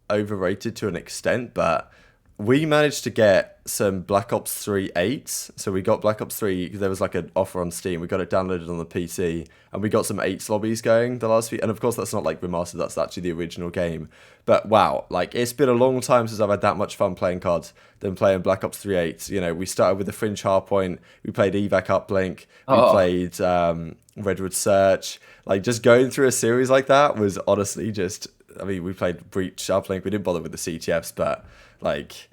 Speaker 1: overrated to an extent, but we managed to get some Black Ops 3 8s. So we got Black Ops 3, there was like an offer on Steam. We got it downloaded on the PC, and we got some 8s lobbies going the last few. And of course, that's not like remastered, that's actually the original game. But wow, like it's been a long time since I've had that much fun playing COD than playing Black Ops 3 8s. We started with the Fringe Hardpoint, we played Evac Uplink, we played Redwood Search. Like, just going through a series like that was honestly just, I mean, we played Breach Uplink, we didn't bother with the CTFs, but like,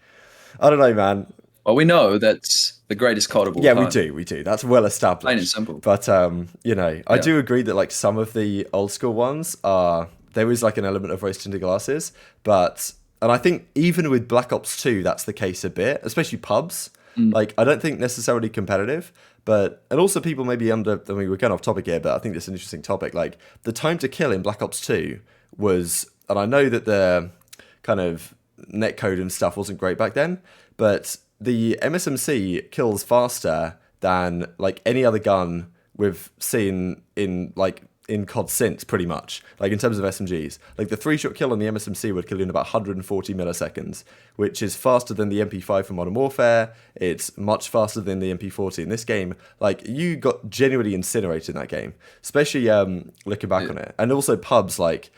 Speaker 1: I don't know, man.
Speaker 3: Well, we know that's the greatest COD of all time.
Speaker 1: We do. That's well established.
Speaker 3: Plain and simple.
Speaker 1: But, I do agree that like some of the old school ones there is like an element of rose-tinted glasses, and I think even with Black Ops 2, that's the case a bit, especially pubs. Like, I don't think necessarily competitive, and also people maybe we're going off topic here, but I think this is an interesting topic. Like, the time to kill in Black Ops 2 was, and I know that the kind of netcode and stuff wasn't great back then, but the MSMC kills faster than like any other gun we've seen in COD since, pretty much, like in terms of SMGs. Like the 3-shot kill on the MSMC would kill you in about 140 milliseconds, which is faster than the MP5 for Modern Warfare. It's much faster than the MP40 in this game. Like, you got genuinely incinerated in that game, especially looking back on it. And also pubs, like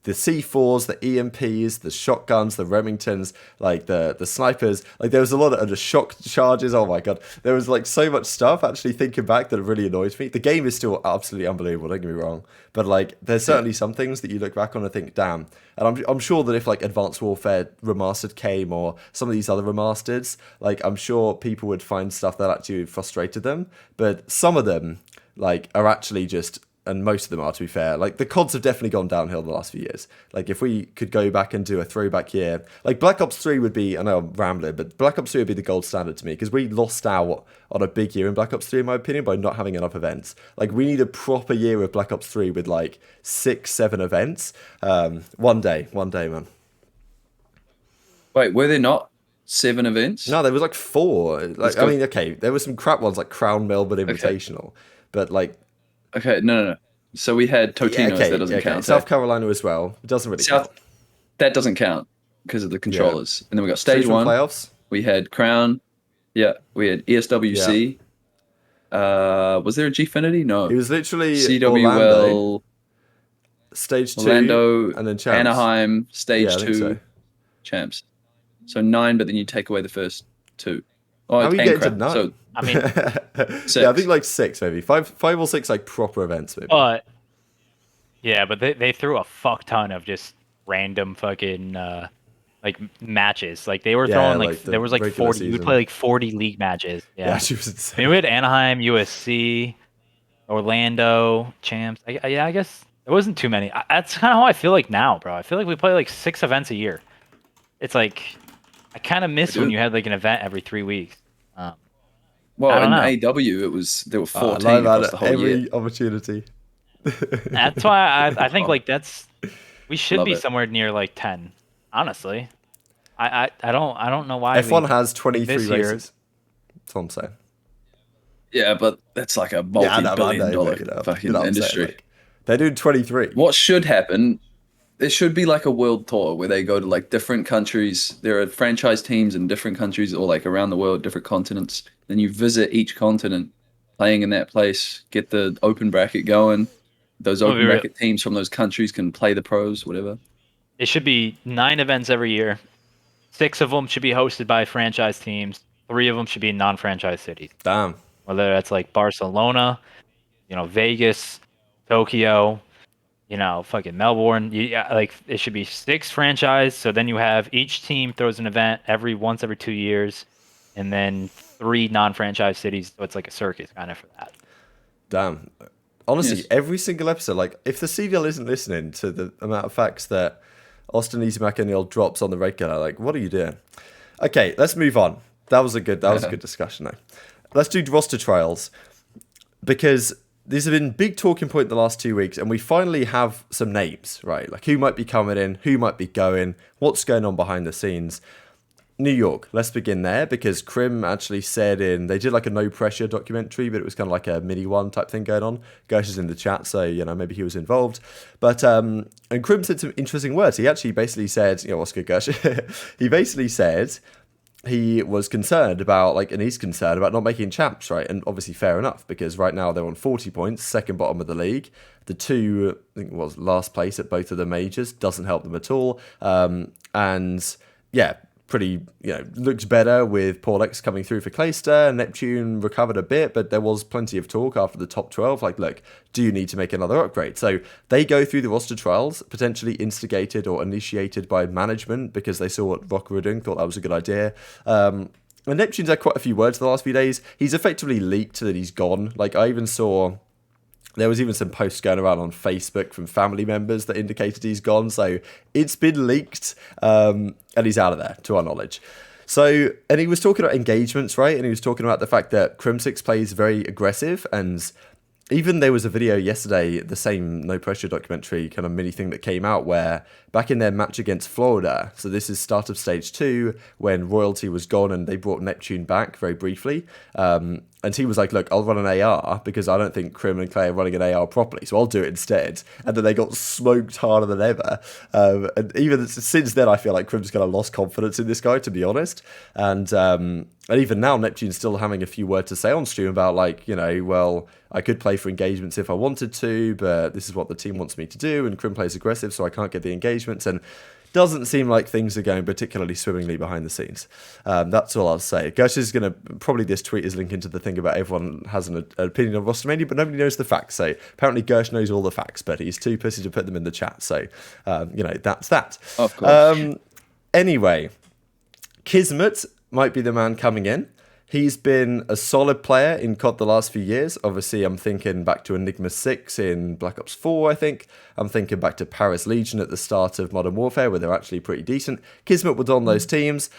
Speaker 1: the C4s, the EMPs, the shotguns, the Remingtons, like the snipers. Like, there was a lot of the shock charges. Oh my God. There was like so much stuff, actually, thinking back, that really annoys me. The game is still absolutely unbelievable, don't get me wrong. But like, there's certainly some things that you look back on and think, damn. And I'm sure that if like Advanced Warfare Remastered came, or some of these other remasters, like, I'm sure people would find stuff that actually frustrated them. But some of them, like, are actually just and most of them are, to be fair. Like, the CODs have definitely gone downhill the last few years. Like, if we could go back and do a throwback year, like Black Ops 3 would be, I know I'm rambling, but Black Ops 3 would be the gold standard to me, because we lost out on a big year in Black Ops 3, in my opinion, by not having enough events. Like, we need a proper year of Black Ops 3 with like 6-7 events. One day, man.
Speaker 3: Wait, were there not 7 events?
Speaker 1: No, there was like 4. Like, I mean, okay, there were some crap ones like Crown Melbourne Invitational, but like,
Speaker 3: okay, no. So we had Totino's, that doesn't count.
Speaker 1: South Carolina as well. It doesn't really count.
Speaker 3: That doesn't count because of the controllers. And then we got stage 1
Speaker 1: playoffs.
Speaker 3: We had Crown. Yeah, we had ESWC. Was there a Gfinity? No.
Speaker 1: It was literally
Speaker 3: CWL,
Speaker 1: Orlando, stage 2,
Speaker 3: Orlando,
Speaker 1: and then champs.
Speaker 3: Anaheim, stage 2,
Speaker 1: so.
Speaker 3: champs. So 9, but then you take away the first 2. Oh,
Speaker 1: how are you getting to 9?
Speaker 3: So,
Speaker 2: I mean,
Speaker 3: 6.
Speaker 1: Yeah, I think like 6 maybe. 5 or 6 like proper events maybe.
Speaker 2: But they threw a fuck ton of just random fucking like matches. Like they were throwing like there was like 40.
Speaker 1: Season.
Speaker 2: You would play like 40 league matches. Yeah,
Speaker 1: she was insane.
Speaker 2: I mean, we had Anaheim, USC, Orlando, champs. I guess it wasn't too many. That's kind of how I feel like now, bro. I feel like we play like 6 events a year. It's like I kind of miss when you had like an event every 3 weeks.
Speaker 3: Well, in AW, there were 14 across the whole
Speaker 1: every
Speaker 3: year.
Speaker 1: opportunity.
Speaker 2: That's why I think like we should be
Speaker 3: it.
Speaker 2: somewhere near like 10. Honestly, I don't know why
Speaker 1: F1 has 23
Speaker 2: this
Speaker 1: races.
Speaker 2: year,
Speaker 1: That's what I'm saying.
Speaker 3: Yeah, but that's like a multi-billion-dollar fucking industry.
Speaker 1: Like, they're doing 23.
Speaker 3: What should happen? There should be like a world tour where they go to like different countries. There are franchise teams in different countries or like around the world, different continents. Then you visit each continent, playing in that place, get the open bracket going. Those open bracket teams from those countries can play the pros, whatever.
Speaker 2: It should be 9 events every year. 6 of them should be hosted by franchise teams. 3 of them should be in non-franchise cities.
Speaker 1: Damn.
Speaker 2: Whether that's like Barcelona, Vegas, Tokyo, fucking Melbourne. Like it should be 6 franchise. So then you have each team throws an event once every 2 years, and then 3 non-franchise cities. So it's like a circus kind of for that.
Speaker 1: Damn. Honestly, every single episode, like if the CDL isn't listening to the amount of facts that Austin Easy McAneal drops on the regular, like what are you doing? Okay, let's move on. That was a good discussion though. Let's do roster trials, because these have been big talking point the last 2 weeks, and we finally have some names, right? Like who might be coming in, who might be going, what's going on behind the scenes. New York, let's begin there, because Krim actually said they did like a no pressure documentary, but it was kind of like a mini one type thing going on. Gersh is in the chat, so maybe he was involved. But and Krim said some interesting words. He actually basically said, what's good, Gersh? He basically said he was concerned about and he's concerned about not making champs, right? And obviously fair enough, because right now they're on 40 points, second bottom of the league. The 2, I think it was last place at both of the majors, doesn't help them at all. And yeah, pretty, looks better with Paul X coming through for Clayster. Neptune recovered a bit, but there was plenty of talk after the top 12. Like, look, do you need to make another upgrade? So they go through the roster trials, potentially instigated or initiated by management because they saw what ROKKR were doing, thought that was a good idea. And Neptune's had quite a few words the last few days. He's effectively leaked that he's gone. Like, I even saw there was even some posts going around on Facebook from family members that indicated he's gone. So it's been leaked, and he's out of there, to our knowledge. So, and he was talking about engagements, right? And he was talking about the fact that Crimsix plays very aggressive, and even there was a video yesterday, the same No Pressure documentary kind of mini thing that came out, where back in their match against Florida, so this is start of stage 2, when Royalty was gone and they brought Neptune back very briefly, and he was like, look, I'll run an AR because I don't think Krim and Clay are running an AR properly, so I'll do it instead. And then they got smoked harder than ever. And even since then, I feel like Krim's kind of lost confidence in this guy, to be honest. And even now, Neptune's still having a few words to say on stream about well, I could play for engagements if I wanted to, but this is what the team wants me to do, and Krim plays aggressive, so I can't get the engagements, and doesn't seem like things are going particularly swimmingly behind the scenes. That's all I'll say. Gersh is going to, probably this tweet is linked into the thing about everyone has an opinion on rostermania, but nobody knows the facts, so apparently Gersh knows all the facts, but he's too pussy to put them in the chat, so, that's that.
Speaker 3: Of course.
Speaker 1: Anyway, Kismet might be the man coming in. He's been a solid player in COD the last few years. Obviously, I'm thinking back to Enigma 6 in Black Ops 4, I think. I'm thinking back to Paris Legion at the start of Modern Warfare, where they're actually pretty decent. Kismet was on those teams.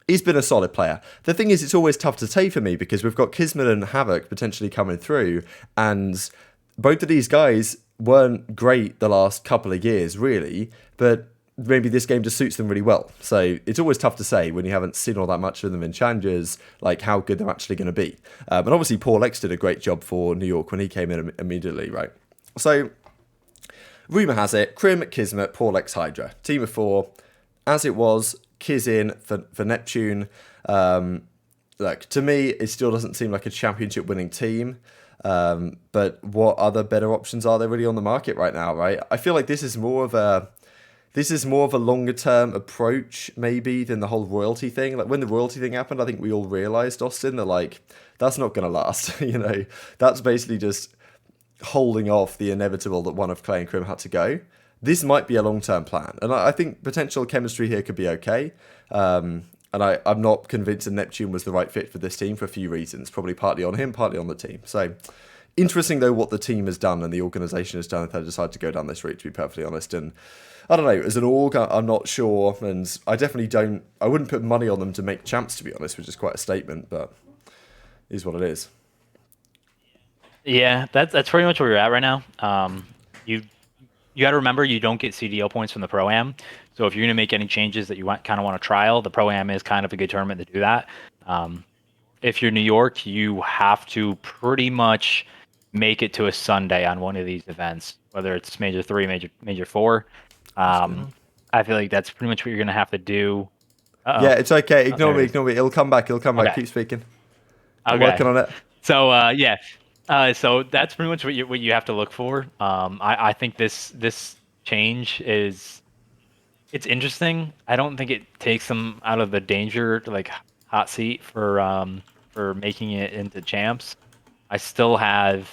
Speaker 1: He's been a solid player. The thing is, it's always tough to say for me because we've got Kismet and Havoc potentially coming through, and both of these guys weren't great the last couple of years, really, but maybe this game just suits them really well. So it's always tough to say when you haven't seen all that much of them in challenges, like how good they're actually going to be. And obviously Paul X did a great job for New York when he came in immediately, right? So rumour has it, Crim, Kismet, Paul X, Hydra. Team of 4, as it was, Kiz in for Neptune. Like, to me, it still doesn't seem like a championship winning team. But what other better options are there really on the market right now, right? I feel like this is more of a longer term approach maybe than the whole royalty thing. Like when the royalty thing happened, I think we all realized, Austin, that like that's not going to last. That's basically just holding off the inevitable that one of Clay and Crim had to go. This might be a long term plan, and I think potential chemistry here could be okay. And I'm not convinced that Neptune was the right fit for this team for a few reasons, probably partly on him, partly on the team. So interesting though what the team has done and the organisation has done if they decide to go down this route, to be perfectly honest. And I don't know, as an org, I'm not sure, and I wouldn't put money on them to make champs, to be honest, which is quite a statement, but it is what it is.
Speaker 2: Yeah, that's pretty much where you're at right now. You got to remember you don't get CDL points from the Pro-Am, so if you're going to make any changes that you kind of want to trial, the Pro-Am is kind of a good tournament to do that. If you're New York, you have to pretty much make it to a Sunday on one of these events, whether it's Major 3, Major 4. I feel like that's pretty much what you're going to have to do. Uh-oh.
Speaker 1: Yeah, it's okay. Ignore me. It'll come back.
Speaker 2: Okay.
Speaker 1: Keep speaking.
Speaker 2: I'm
Speaker 1: working on it.
Speaker 2: So, yeah. So that's pretty much what you have to look for. I think this change it's interesting. I don't think it takes them out of the danger like hot seat for making it into champs. I still have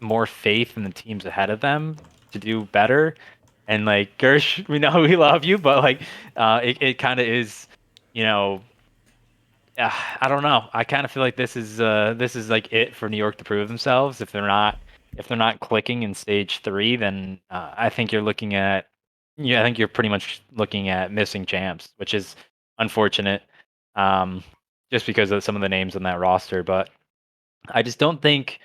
Speaker 2: more faith in the teams ahead of them to do better. And like Gersh, we know we love you, but like it kind of is, I don't know. I kind of feel like this is like it for New York to prove themselves. If they're not clicking in stage 3, then I think you're looking at I think you're pretty much looking at missing champs, which is unfortunate. Just because of some of the names on that roster, but I just don't think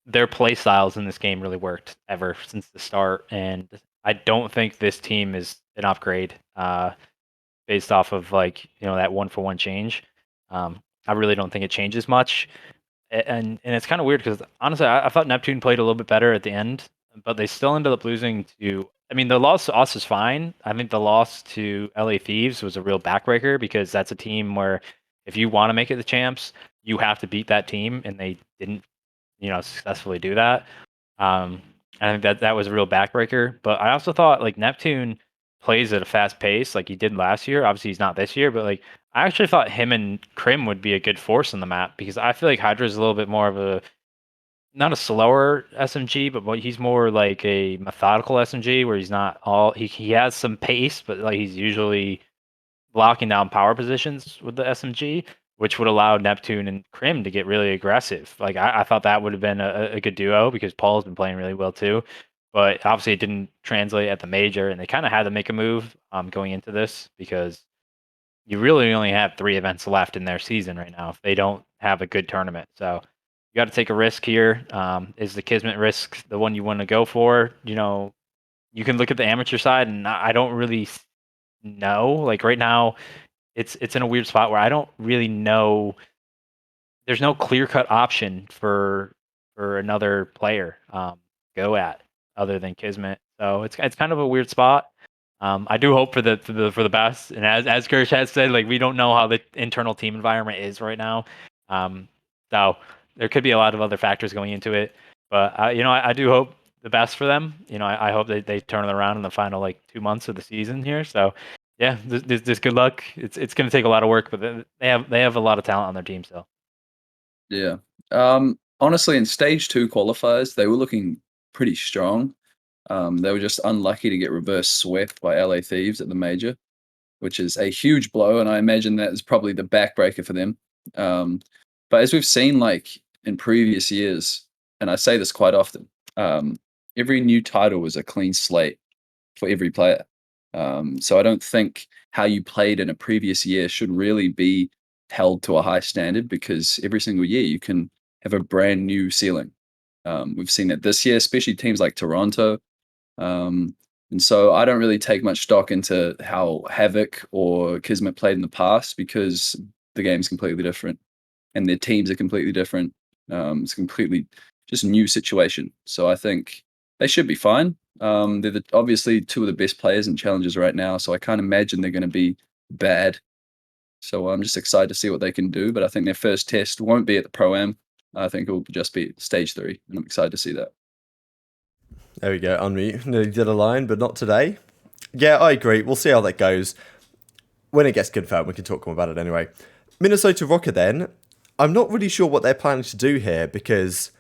Speaker 2: their play styles in this game really worked ever since the start, and I don't think this team is an upgrade based off of like that 1-for-1 change. I really don't think it changes much, and it's kind of weird because honestly, I thought Neptune played a little bit better at the end, but they still ended up losing to. I mean, the loss to us is fine. I think the loss to LA Thieves was a real backbreaker because that's a team where if you want to make it the champs, you have to beat that team, and they didn't, successfully do that. I think that was a real backbreaker. But I also thought like Neptune plays at a fast pace like he did last year. Obviously, he's not this year, but like I actually thought him and Crim would be a good force on the map because I feel like Hydra is a little bit more of a not a slower SMG, but he's more like a methodical SMG where he's not all he has some pace, but like he's usually locking down power positions with the SMG, which would allow Neptune and Crim to get really aggressive. Like I thought that would have been a good duo because Paul's been playing really well too. But obviously it didn't translate at the major, and they kind of had to make a move going into this because you really only have 3 events left in their season right now if they don't have a good tournament. So you got to take a risk here. Is the Kismet risk the one you want to go for? You can look at the amateur side, and I don't really know. Like right now, it's in a weird spot where I don't really know. There's no clear cut option for another player go at other than Kismet. So it's kind of a weird spot. I do hope for the best. And as Kirsch has said, like we don't know how the internal team environment is right now. So there could be a lot of other factors going into it. But I do hope the best for them. I hope they turn it around in the final like 2 months of the season here. So yeah, just good luck. It's going to take a lot of work, but they have a lot of talent on their team still.
Speaker 3: Yeah. Honestly, in stage 2 qualifiers, they were looking pretty strong. They were just unlucky to get reverse swept by LA Thieves at the major. which is a huge blow, and I imagine that is probably the backbreaker for them. But as we've seen, like in previous years, and I say this quite often, every new title is a clean slate for every player. So I don't think how you played in a previous year should really be held to a high standard, because every single year you can have a brand new ceiling. We've seen it this year, especially teams like Toronto. And so I don't really take much stock into how Havoc or Kismet played in the past, because the game's completely different and their teams are completely different. It's completely just a new situation. So I think they should be fine. They're obviously two of the best players and challengers right now, so I can't imagine they're going to be bad. So I'm just excited to see what they can do. But I think their first test won't be at the Pro-Am. I think it will just be stage 3, and I'm excited to see that.
Speaker 1: There we go, unmute. Nearly did a line, but not today. Yeah, I agree. We'll see how that goes. When it gets confirmed, we can talk more about it anyway. Minnesota ROKKR then. I'm not really sure what they're planning to do here, because,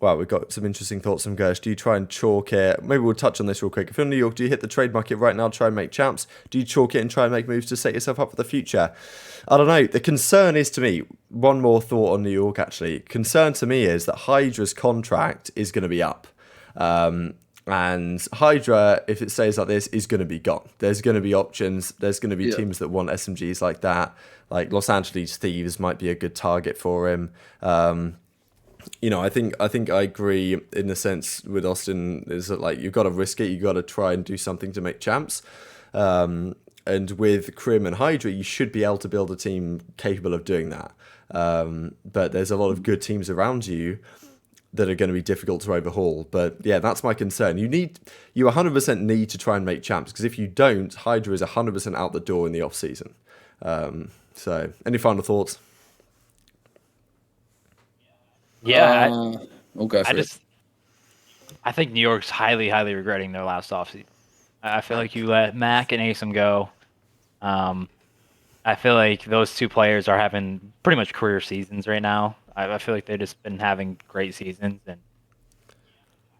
Speaker 1: well, we've got some interesting thoughts from Gersh. Do you try and chalk it? Maybe we'll touch on this real quick. If you're in New York, do you hit the trade market right now to try and make champs? Do you chalk it and try and make moves to set yourself up for the future? I don't know. The concern is, to me, one more thought on New York, actually. Concern to me is that Hydra's contract is going to be up. And Hydra, if it stays like this, is going to be gone. There's going to be options. There's going to be teams that want SMGs like that. Like Los Angeles Thieves might be a good target for him. I think I agree in the sense with Austin is that, like, you've got to risk it. You've got to try and do something to make champs. And with Crim and Hydra, you should be able to build a team capable of doing that. But there's a lot of good teams around you that are going to be difficult to overhaul. But yeah, that's my concern. You 100% need to try and make champs, because if you don't, Hydra is 100% out the door in the off season. So any final thoughts?
Speaker 2: Yeah,
Speaker 3: We'll go for it.
Speaker 2: I think New York's highly regretting their last offseason. I feel like you let Mac and Asim go. I feel like those two players are having pretty much career seasons right now. I feel like they've just been having great seasons, and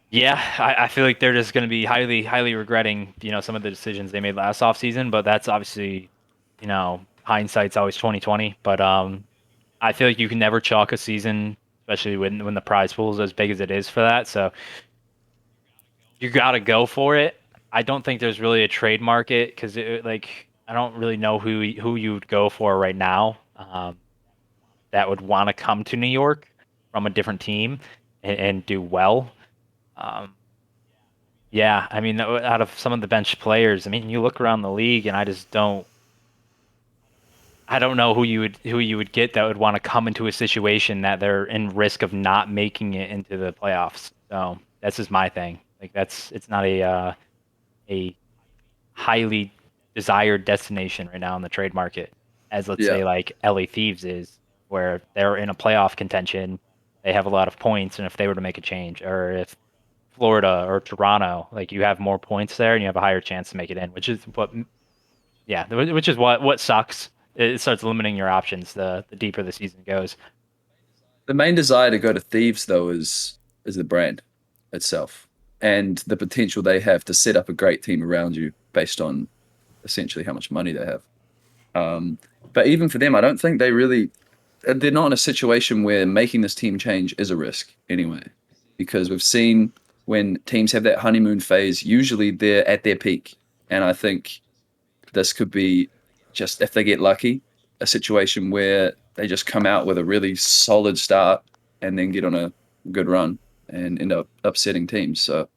Speaker 2: yeah, I feel like they're just going to be highly regretting, some of the decisions they made last offseason. But that's obviously, hindsight's always 2020. But I feel like you can never chalk a season, especially when the prize pool is as big as it is for that. So you got to go for it. I don't think there's really a trade market, because I don't really know who you would go for right now. That would want to come to New York from a different team and do well. Yeah, I mean, out of some of the bench players, I mean, you look around the league, and I don't know who you would get that would want to come into a situation that they're in risk of not making it into the playoffs. So that's just my thing. Like, it's not a highly desired destination right now in the trade market, as let's say like LA Thieves is, where they're in a playoff contention, they have a lot of points, and if they were to make a change, or if Florida or Toronto, like, you have more points there and you have a higher chance to make it in, which is what sucks. It starts limiting your options the deeper the season goes.
Speaker 3: The main desire to go to Thieves, though, is the brand itself and the potential they have to set up a great team around you based on essentially how much money they have. But even for them, I don't think they're not in a situation where making this team change is a risk anyway, because we've seen when teams have that honeymoon phase, usually they're at their peak. And I think this could be, just if they get lucky, a situation where they just come out with a really solid start and then get on a good run and end up upsetting teams. So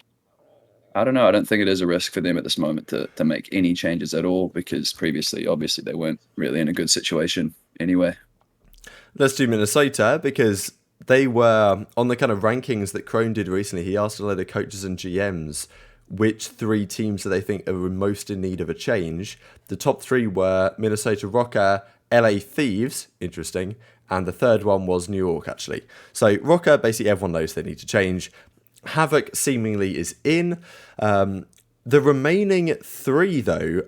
Speaker 3: I don't know. I don't think it is a risk for them at this moment to make any changes at all, because previously, obviously, they weren't really in a good situation anyway.
Speaker 1: Let's do Minnesota, because they were on the kind of rankings that Crone did recently. He asked a load of coaches and GMs which 3 teams do they think are most in need of a change. The top 3 were Minnesota ROKKR, LA Thieves, interesting, and the third one was New York, actually. So ROKKR, basically everyone knows they need to change. Havoc seemingly is in. The remaining 3, though,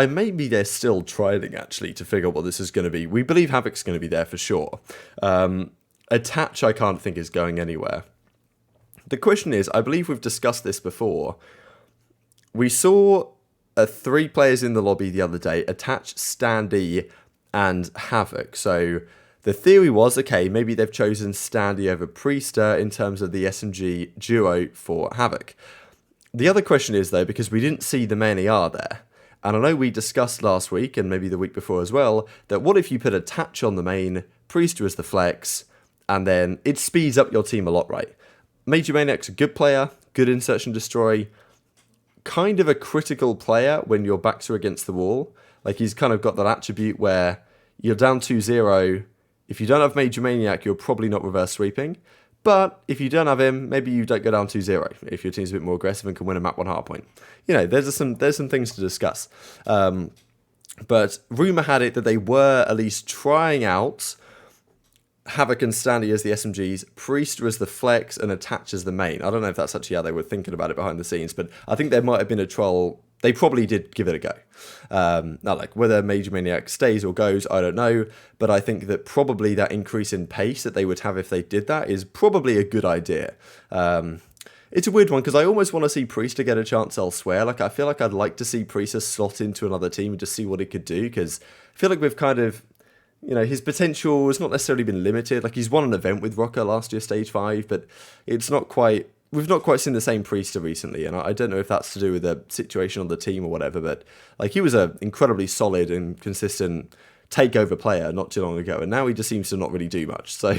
Speaker 1: maybe they're still trying, actually, to figure out what this is going to be. We believe Havoc's going to be there for sure. Attach, I can't think, is going anywhere. The question is, I believe we've discussed this before. We saw 3 players in the lobby the other day: Attach, Standy, and Havoc. So the theory was, okay, maybe they've chosen Standy over Priester in terms of the SMG duo for Havoc. The other question is, though, because we didn't see the main AR there, and I know we discussed last week, and maybe the week before as well, that what if you put Attach on the main, Priester as the flex, and then it speeds up your team a lot, right? Major Maniac's a good player, good insert and destroy, kind of a critical player when your backs are against the wall. Like, he's kind of got that attribute where you're down 2-0. If you don't have Major Maniac, you're probably not reverse sweeping. But if you don't have him, maybe you don't go down 2-0 if your team's a bit more aggressive and can win a map 1 hardpoint. You know, there's some things to discuss. But rumour had it that they were at least trying out Havoc and Standy as the SMGs, Priester as the flex, and Attach as the main. I don't know if that's actually how they were thinking about it behind the scenes, but I think there might have been a troll. They probably did give it a go. Now, like, whether Major Maniac stays or goes, I don't know, but I think that probably that increase in pace that they would have if they did that is probably a good idea. It's a weird one, because I almost want to see Priester get a chance elsewhere. Like, I feel like I'd like to see Priester slot into another team and just see what he could do, because I feel like we've kind of, you know, his potential has not necessarily been limited. Like, he's won an event with ROKKR last year, Stage 5, but it's not quite... We've not quite seen the same Priester recently, and I don't know if that's to do with the situation on the team or whatever, but, like, he was an incredibly solid and consistent takeover player not too long ago, and now he just seems to not really do much. So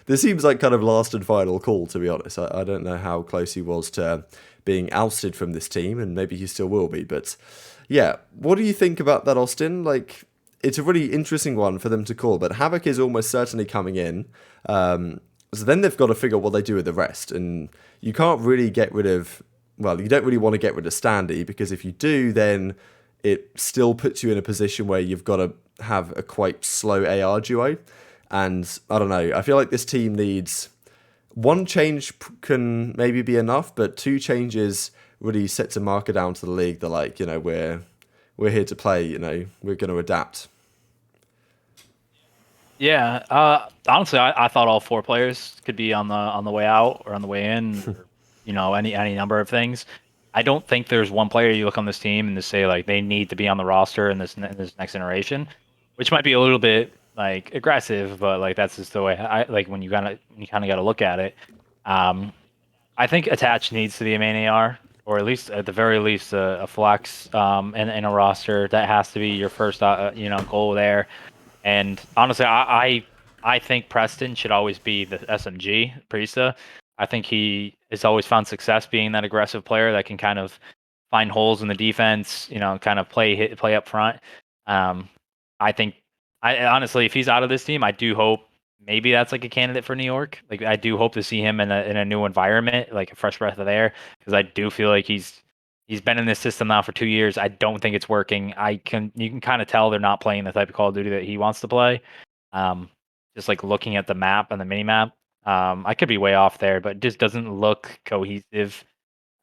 Speaker 1: this seems like kind of last and final call, to be honest. I don't know how close he was to being ousted from this team, and maybe he still will be, but yeah. What do you think about that, Austin? Like, it's a really interesting one for them to call, but Havoc is almost certainly coming in. So then they've got to figure out what they do with the rest, and you can't really get rid of, well, you don't really want to get rid of Standy, because if you do, then it still puts you in a position where you've got to have a quite slow AR duo. And I don't know, I feel like this team needs, 1 change can maybe be enough, but 2 changes really sets a marker down to the league. They're like, you know, we're here to play, you know, we're going to adapt.
Speaker 2: Yeah, honestly, I thought all 4 players could be on the way out or on the way in, or, you know, any number of things. I don't think there's one player you look on this team and just say, like, they need to be on the roster in this next generation, which might be a little bit, like, aggressive, but, like, that's just the way I like when you kind of got to look at it. I think Attach needs to be a main AR, or at least at the very least a flex in a roster. That has to be your first you know, goal there. And honestly, I think Preston should always be the SMG, Priesta. I think he has always found success being that aggressive player that can kind of find holes in the defense, you know, kind of play up front. I think, I honestly, if he's out of this team, I do hope maybe that's like a candidate for New York. Like, I do hope to see him in a new environment, like a fresh breath of air, because I do feel like he's been in this system now for 2 years. I don't think it's working. You can kind of tell they're not playing the type of Call of Duty that he wants to play. Just like looking at the map and the mini map, I could be way off there, but it just doesn't look cohesive.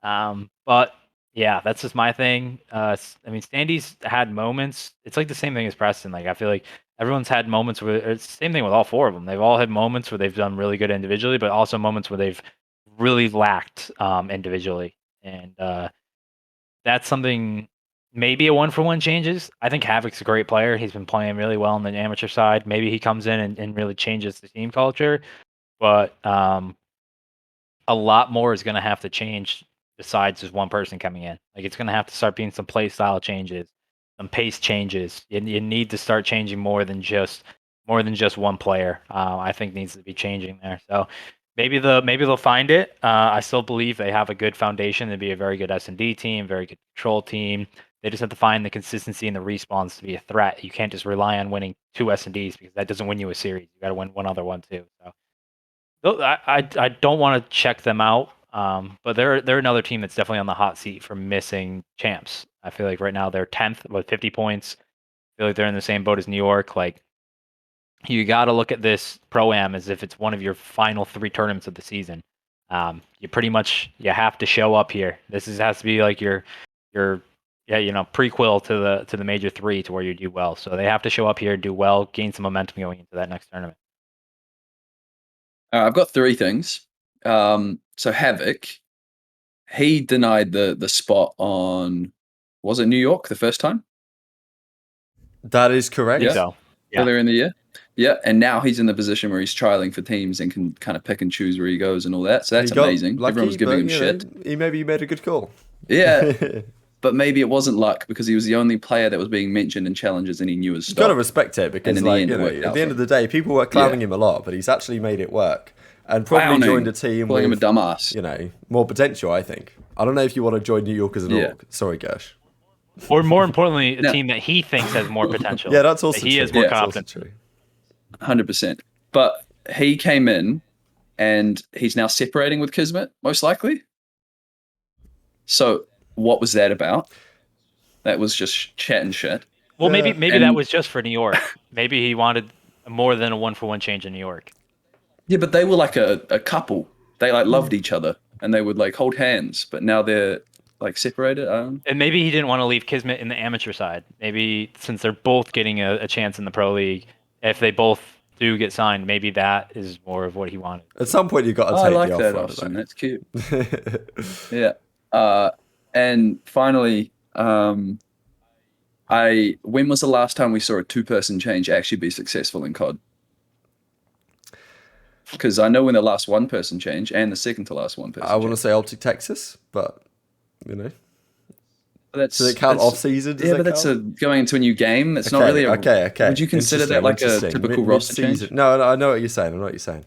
Speaker 2: But yeah, that's just my thing. I mean, Standy's had moments. It's like the same thing as Preston. Like, I feel like everyone's had moments where it's the same thing with all 4 of them. They've all had moments where they've done really good individually, but also moments where they've really lacked individually. And that's something, maybe a 1-for-1 changes. I think Havoc's a great player. He's been playing really well on the amateur side. Maybe he comes in and really changes the team culture. But a lot more is going to have to change besides just one person coming in. Like, it's going to have to start being some play style changes, some pace changes. You need to start changing more than just one player. I think needs to be changing there. So maybe they'll find it. I still believe they have a good foundation to be a very good S&D team, very good control team. They just have to find the consistency and the respawns to be a threat. You can't just rely on winning 2 S&Ds, because that doesn't win you a series. You got to win one other one too. So I don't want to check them out, but they're another team that's definitely on the hot seat for missing champs. I feel like right now they're 10th with 50 points. I feel like they're in the same boat as New York. Like, you got to look at this Pro-Am as if it's one of your final 3 tournaments of the season. You pretty much, you have to show up here. This has to be like your yeah, you know, prequel to the major 3 to where you do well. So they have to show up here, do well, gain some momentum going into that next tournament.
Speaker 3: I've got 3 things. So Havoc, he denied the spot on was it New York the first time?
Speaker 1: That is correct.
Speaker 3: Yeah.
Speaker 2: So yeah.
Speaker 3: Earlier in the year. Yeah, and now he's in the position where he's trialing for teams and can kind of pick and choose where he goes and all that. So that's
Speaker 1: He got
Speaker 3: amazing.
Speaker 1: lucky,
Speaker 3: Everyone was giving him
Speaker 1: but,
Speaker 3: shit.
Speaker 1: He maybe made a good call.
Speaker 3: Yeah, but maybe it wasn't luck because he was the only player that was being mentioned in challenges and he knew his
Speaker 1: You've
Speaker 3: stock.
Speaker 1: got to respect it because,
Speaker 3: in the
Speaker 1: like,
Speaker 3: end,
Speaker 1: you
Speaker 3: it
Speaker 1: know,
Speaker 3: worked
Speaker 1: at
Speaker 3: out
Speaker 1: the end
Speaker 3: for
Speaker 1: of the day, people were clowning him a lot, but he's actually made it work and probably
Speaker 3: Clowning,
Speaker 1: joined a team
Speaker 3: calling
Speaker 1: with,
Speaker 3: him a dumbass.
Speaker 1: you know, more potential, I think. I don't know if you want to join New York as an org. Sorry, Gersh.
Speaker 2: Or more importantly, a
Speaker 3: No.
Speaker 2: team that he thinks has more potential.
Speaker 1: Yeah, that's also
Speaker 2: that he
Speaker 1: true.
Speaker 2: is more
Speaker 3: Yeah.
Speaker 1: That's also
Speaker 2: confident.
Speaker 1: true.
Speaker 3: 100%. But he came in and he's now separating with Kismet, most likely. So what was that about? That was just chat and shit.
Speaker 2: Well, maybe
Speaker 3: And-
Speaker 2: that was just for New York. Maybe he wanted more than a 1-for-1 change in New York.
Speaker 3: Yeah, but they were like a couple. They like loved each other and they would like hold hands, but now they're like separated.
Speaker 2: And maybe he didn't want to leave Kismet in the amateur side. Maybe since they're both getting a chance in the pro league, if they both do get signed, maybe that is more of what he wanted.
Speaker 1: At some point, you've got to
Speaker 3: I
Speaker 1: take
Speaker 3: like
Speaker 1: the
Speaker 3: that,
Speaker 1: offer.
Speaker 3: Austin. That's cute. Yeah. And finally, when was the last time we saw a 2-person change actually be successful in COD? Because I know when the last 1-person change and the second to last 1-person
Speaker 1: I want to
Speaker 3: change.
Speaker 1: say Optic Texas, but, you know.
Speaker 3: That's,
Speaker 1: Does it count
Speaker 3: that's-
Speaker 1: off-season? Does
Speaker 3: Yeah,
Speaker 1: it
Speaker 3: but that's
Speaker 1: count?
Speaker 3: going into a new game. It's not really a...
Speaker 1: Okay.
Speaker 3: Would you consider that like a
Speaker 1: Interesting.
Speaker 3: typical roster change?
Speaker 1: Mid-season. No, I know what you're saying.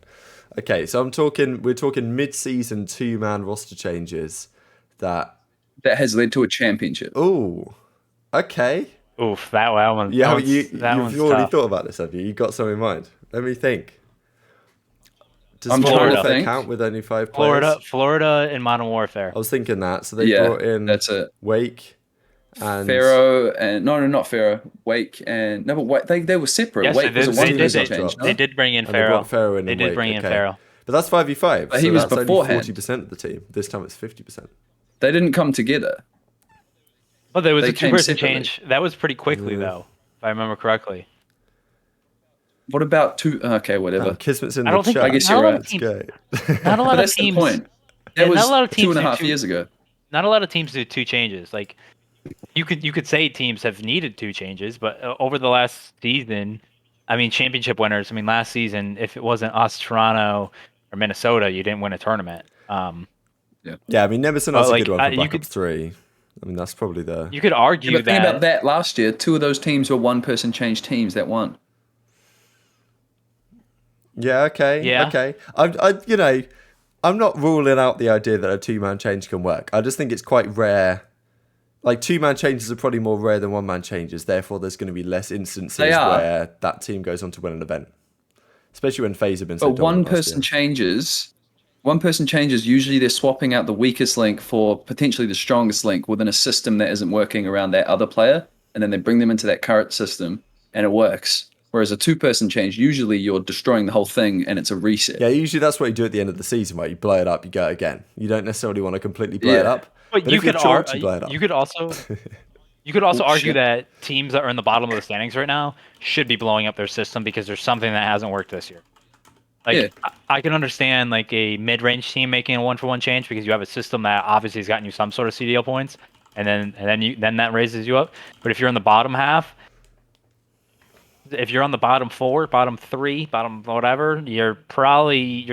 Speaker 1: Okay, so we're talking mid-season 2-man roster changes that...
Speaker 3: That has led to a championship.
Speaker 1: Ooh, okay.
Speaker 2: Oof, that one.
Speaker 1: Yeah,
Speaker 2: you've
Speaker 1: you've already thought about this, have you? You got some in mind. Let me think. Does
Speaker 3: I'm
Speaker 1: Modern
Speaker 3: trying to
Speaker 1: Warfare
Speaker 3: think.
Speaker 1: count with only 5 players?
Speaker 2: Florida in Modern Warfare.
Speaker 1: I was thinking that. So they
Speaker 3: Yeah,
Speaker 1: brought in
Speaker 3: that's it.
Speaker 1: Wake and...
Speaker 3: Pharaoh and... No, not Pharaoh. Wake and... No, but Wake, they were separate.
Speaker 2: Yes,
Speaker 3: Wake
Speaker 2: they
Speaker 3: was a
Speaker 2: did.
Speaker 3: 1-person
Speaker 1: They
Speaker 3: change,
Speaker 1: did.
Speaker 3: no?
Speaker 2: They did bring in
Speaker 1: And they brought
Speaker 2: Pharaoh.
Speaker 1: Pharaoh in
Speaker 2: They
Speaker 1: and
Speaker 2: did
Speaker 1: Wake,
Speaker 2: bring in
Speaker 1: okay.
Speaker 2: Pharaoh.
Speaker 1: But that's 5v5.
Speaker 3: But
Speaker 1: so
Speaker 3: he was
Speaker 1: that's only
Speaker 3: beforehand.
Speaker 1: 40% of the team. This time it's 50%.
Speaker 3: They didn't come together.
Speaker 2: But there was
Speaker 3: They
Speaker 2: a
Speaker 3: came
Speaker 2: 2-person
Speaker 3: separately.
Speaker 2: change. That was pretty quickly, though, if I remember correctly.
Speaker 3: What about two? Okay, whatever.
Speaker 1: Kismet's in
Speaker 2: I
Speaker 1: the
Speaker 2: don't think-
Speaker 1: chat.
Speaker 3: I guess
Speaker 2: not
Speaker 3: you're
Speaker 2: a lot
Speaker 3: right.
Speaker 2: of teams-
Speaker 1: Great.
Speaker 2: Not a lot
Speaker 3: But
Speaker 2: of
Speaker 3: that's
Speaker 2: teams.
Speaker 3: the point.
Speaker 2: Yeah,
Speaker 3: That was
Speaker 2: not a lot of teams
Speaker 3: 2.5
Speaker 2: do
Speaker 3: years ago.
Speaker 2: Not a lot of teams do 2 changes. Like you could say teams have needed 2 changes, but over the last season, I mean, championship winners. I mean, last season, if it wasn't us, Toronto, or Minnesota, you didn't win a tournament.
Speaker 1: Yeah, I mean, Nemesis has a good one for Black Ops 3. I mean, that's probably the...
Speaker 2: You could argue
Speaker 3: Yeah, but think
Speaker 2: that.
Speaker 3: about that last year. 2 of those teams were 1-person change teams that won.
Speaker 1: Yeah, okay.
Speaker 2: Yeah.
Speaker 1: Okay. I'm not ruling out the idea that a 2-man change can work. I just think it's quite rare. Like, 2-man changes are probably more rare than 1-man changes. Therefore, there's going to be less instances
Speaker 3: They are.
Speaker 1: where that team goes on to win an event. Especially when FaZe have been so
Speaker 3: But
Speaker 1: dominant last
Speaker 3: 1-person
Speaker 1: year.
Speaker 3: changes. 1-person changes, usually they're swapping out the weakest link for potentially the strongest link within a system that isn't working around that other player. And then they bring them into that current system and it works. Whereas a 2-person change, usually you're destroying the whole thing and it's a reset.
Speaker 1: Yeah, usually that's what you do at the end of the season, where you blow it up, you go again. You don't necessarily want to completely blow it
Speaker 3: Yeah.
Speaker 1: up.
Speaker 2: But
Speaker 1: But
Speaker 2: you
Speaker 1: if you're
Speaker 2: could
Speaker 1: chalked, you blow it up.
Speaker 2: you could also argue
Speaker 3: shit.
Speaker 2: that teams that are in the bottom of the standings right now should be blowing up their system because there's something that hasn't worked this year. Like
Speaker 3: Yeah.
Speaker 2: I can understand like a mid-range team making a 1-for-1 change because you have a system that obviously has gotten you some sort of CDL points, and then that raises you up. But if you're in the bottom half, if you're on the bottom 4, bottom 3, bottom whatever, your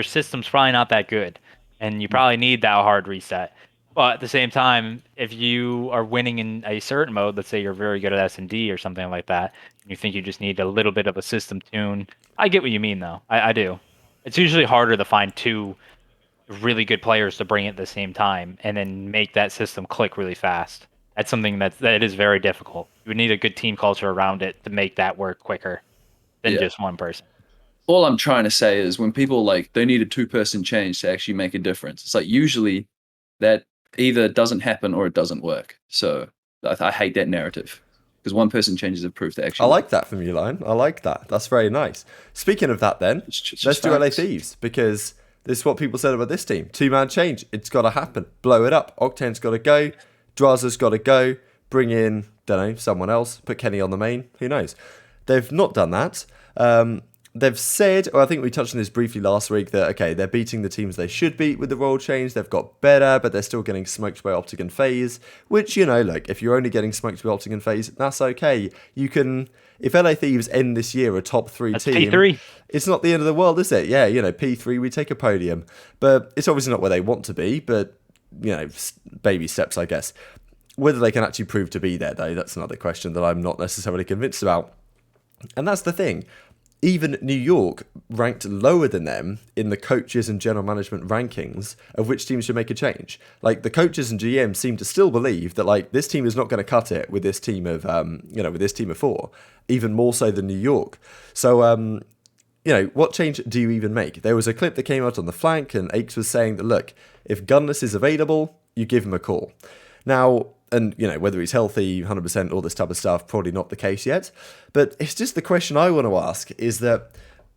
Speaker 2: system's probably not that good, and you probably need that hard reset. But at the same time, if you are winning in a certain mode, let's say you're very good at S&D or something like that, and you think you just need a little bit of a system tune, I get what you mean, though. I do. It's usually harder to find 2 really good players to bring at the same time and then make that system click really fast. That's something that is very difficult. You would need a good team culture around it to make that work quicker than
Speaker 3: Yeah.
Speaker 2: just one person.
Speaker 3: All I'm trying to say is when people they need a 2-person change to actually make a difference. It's like usually that either doesn't happen or it doesn't work. So I hate that narrative because 1-person changes have proved to actually
Speaker 1: I like that from you, Lion. I like that. That's very nice. Speaking of that, then,
Speaker 3: It's just
Speaker 1: let's do LA
Speaker 3: facts.
Speaker 1: Thieves, because this is what people said about this team. 2-man change. It's got to happen. Blow it up. Octane's got to go. Draza's got to go. Bring in, don't know, someone else. Put Kenny on the main. Who knows? They've not done that. they've said, or I think we touched on this briefly last week, that okay, they're beating the teams they should beat with the role change. They've got better, but they're still getting smoked by Optic and FaZe, which, you know, like, if you're only getting smoked by Optic and FaZe, that's okay. You can, if LA Thieves end this year a top 3
Speaker 2: That's
Speaker 1: team,
Speaker 2: P3.
Speaker 1: it's not the end of the world, is it? Yeah, you know, P3, we take a podium. But it's obviously not where they want to be, but, you know, baby steps, I guess. Whether they can actually prove to be there, though, that's another question that I'm not necessarily convinced about. And that's the thing. Even New York ranked lower than them in the coaches and general management rankings of which teams should make a change. Like, the coaches and GMs seem to still believe that, like, this team is not going to cut it with this team of, with this team of 4, even more so than New York. So, you know, what change do you even make? There was a clip that came out on the flank, and Aches was saying that, look, if Gunless is available, you give him a call. Now, and, you know, whether he's healthy, 100%, all this type of stuff, probably not the case yet. But it's just the question I want to ask is that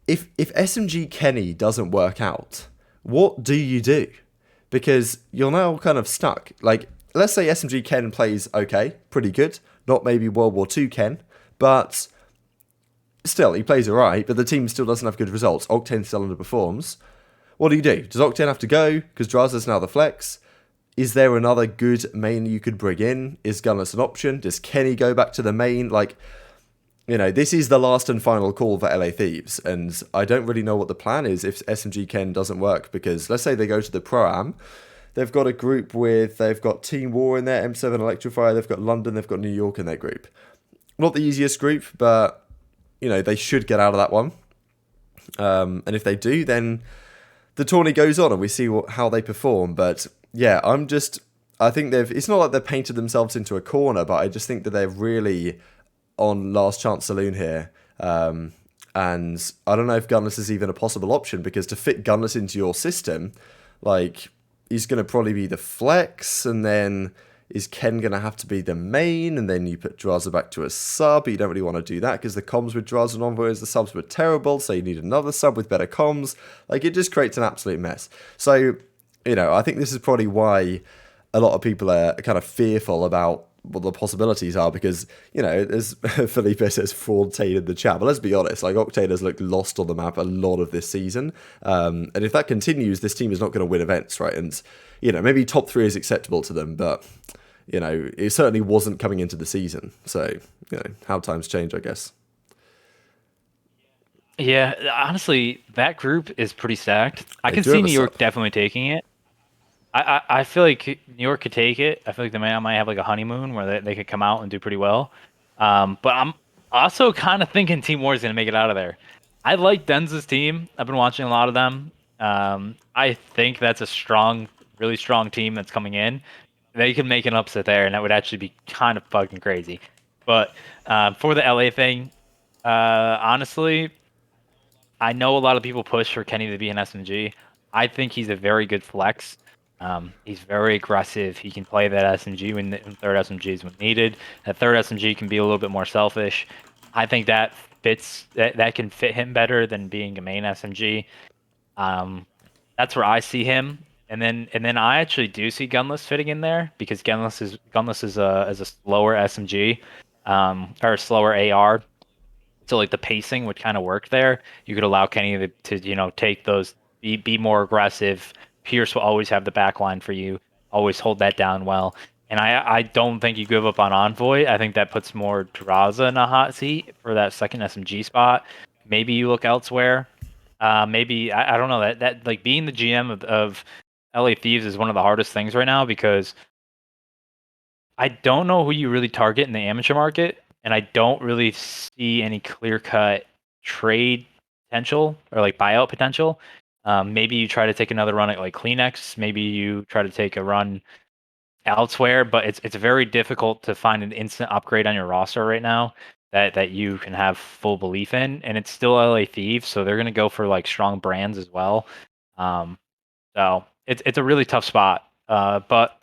Speaker 1: if SMG Kenny doesn't work out, what do you do? Because you're now kind of stuck. Like, let's say SMG Ken plays okay, pretty good. Not maybe World War II Ken, but still, he plays alright, but the team still doesn't have good results. Octane still underperforms. What do you do? Does Octane have to go because Draza's now the flex? Is there another good main you could bring in? Is Gunless an option? Does Kenny go back to the main? Like, you know, this is the last and final call for LA Thieves, and I don't really know what the plan is if SMG Ken doesn't work, because let's say they go to the Pro-Am, they've got a group with, they've got Team War in there, M7 Electrify, they've got London, they've got New York in their group. Not the easiest group, but, you know, they should get out of that one. And if they do, then the tourney goes on and we see how they perform, but yeah, I think it's not like they've painted themselves into a corner, but I just think that they're really on last chance saloon here. And I don't know if Gunless is even a possible option, because to fit Gunless into your system, like, he's going to probably be the flex, and then is Ken going to have to be the main, and then you put Draza back to a sub. You don't really want to do that because the comms with Draza and Envoys, the subs were terrible, so you need another sub with better comms. Like, it just creates an absolute mess. So, you know, I think this is probably why a lot of people are kind of fearful about what the possibilities are, because, you know, as Felipe says, fraud-tain in the chat, but let's be honest, like, Octane has looked lost on the map a lot of this season, and if that continues, this team is not going to win events, right? And, you know, maybe top 3 is acceptable to them, but, you know, it certainly wasn't coming into the season, so, you know, how times change, I guess.
Speaker 2: Yeah, honestly, that group is pretty stacked. I can see New York definitely taking it. I feel like New York could take it. I feel like they might have like a honeymoon where they could come out and do pretty well. But I'm also kind of thinking Team War is going to make it out of there. I like Denz's team. I've been watching a lot of them. I think that's a really strong team that's coming in. They could make an upset there, and that would actually be kind of fucking crazy. But for the LA thing, honestly, I know a lot of people push for Kenny to be an SMG. I think he's a very good flex. He's very aggressive. He can play that SMG when third SMGs when needed. That third SMG can be a little bit more selfish. I think that that can fit him better than being a main SMG. That's where I see him. And then I actually do see Gunless fitting in there, because Gunless is a slower SMG, or a slower AR. So like the pacing would kind of work there. You could allow Kenny to you know, take those, be more aggressive. Pierce will always have the back line for you, always hold that down well. And I don't think you give up on Envoy. I think that puts more Draza in a hot seat for that second SMG spot. Maybe you look elsewhere. Maybe I don't know, that like being the GM of LA Thieves is one of the hardest things right now, because I don't know who you really target in the amateur market, and I don't really see any clear-cut trade potential or like buyout potential. Maybe you try to take another run at like Kleenex. Maybe you try to take a run elsewhere, but it's very difficult to find an instant upgrade on your roster right now that you can have full belief in, and it's still LA Thieves, so they're gonna go for like strong brands as well. So it's a really tough spot. But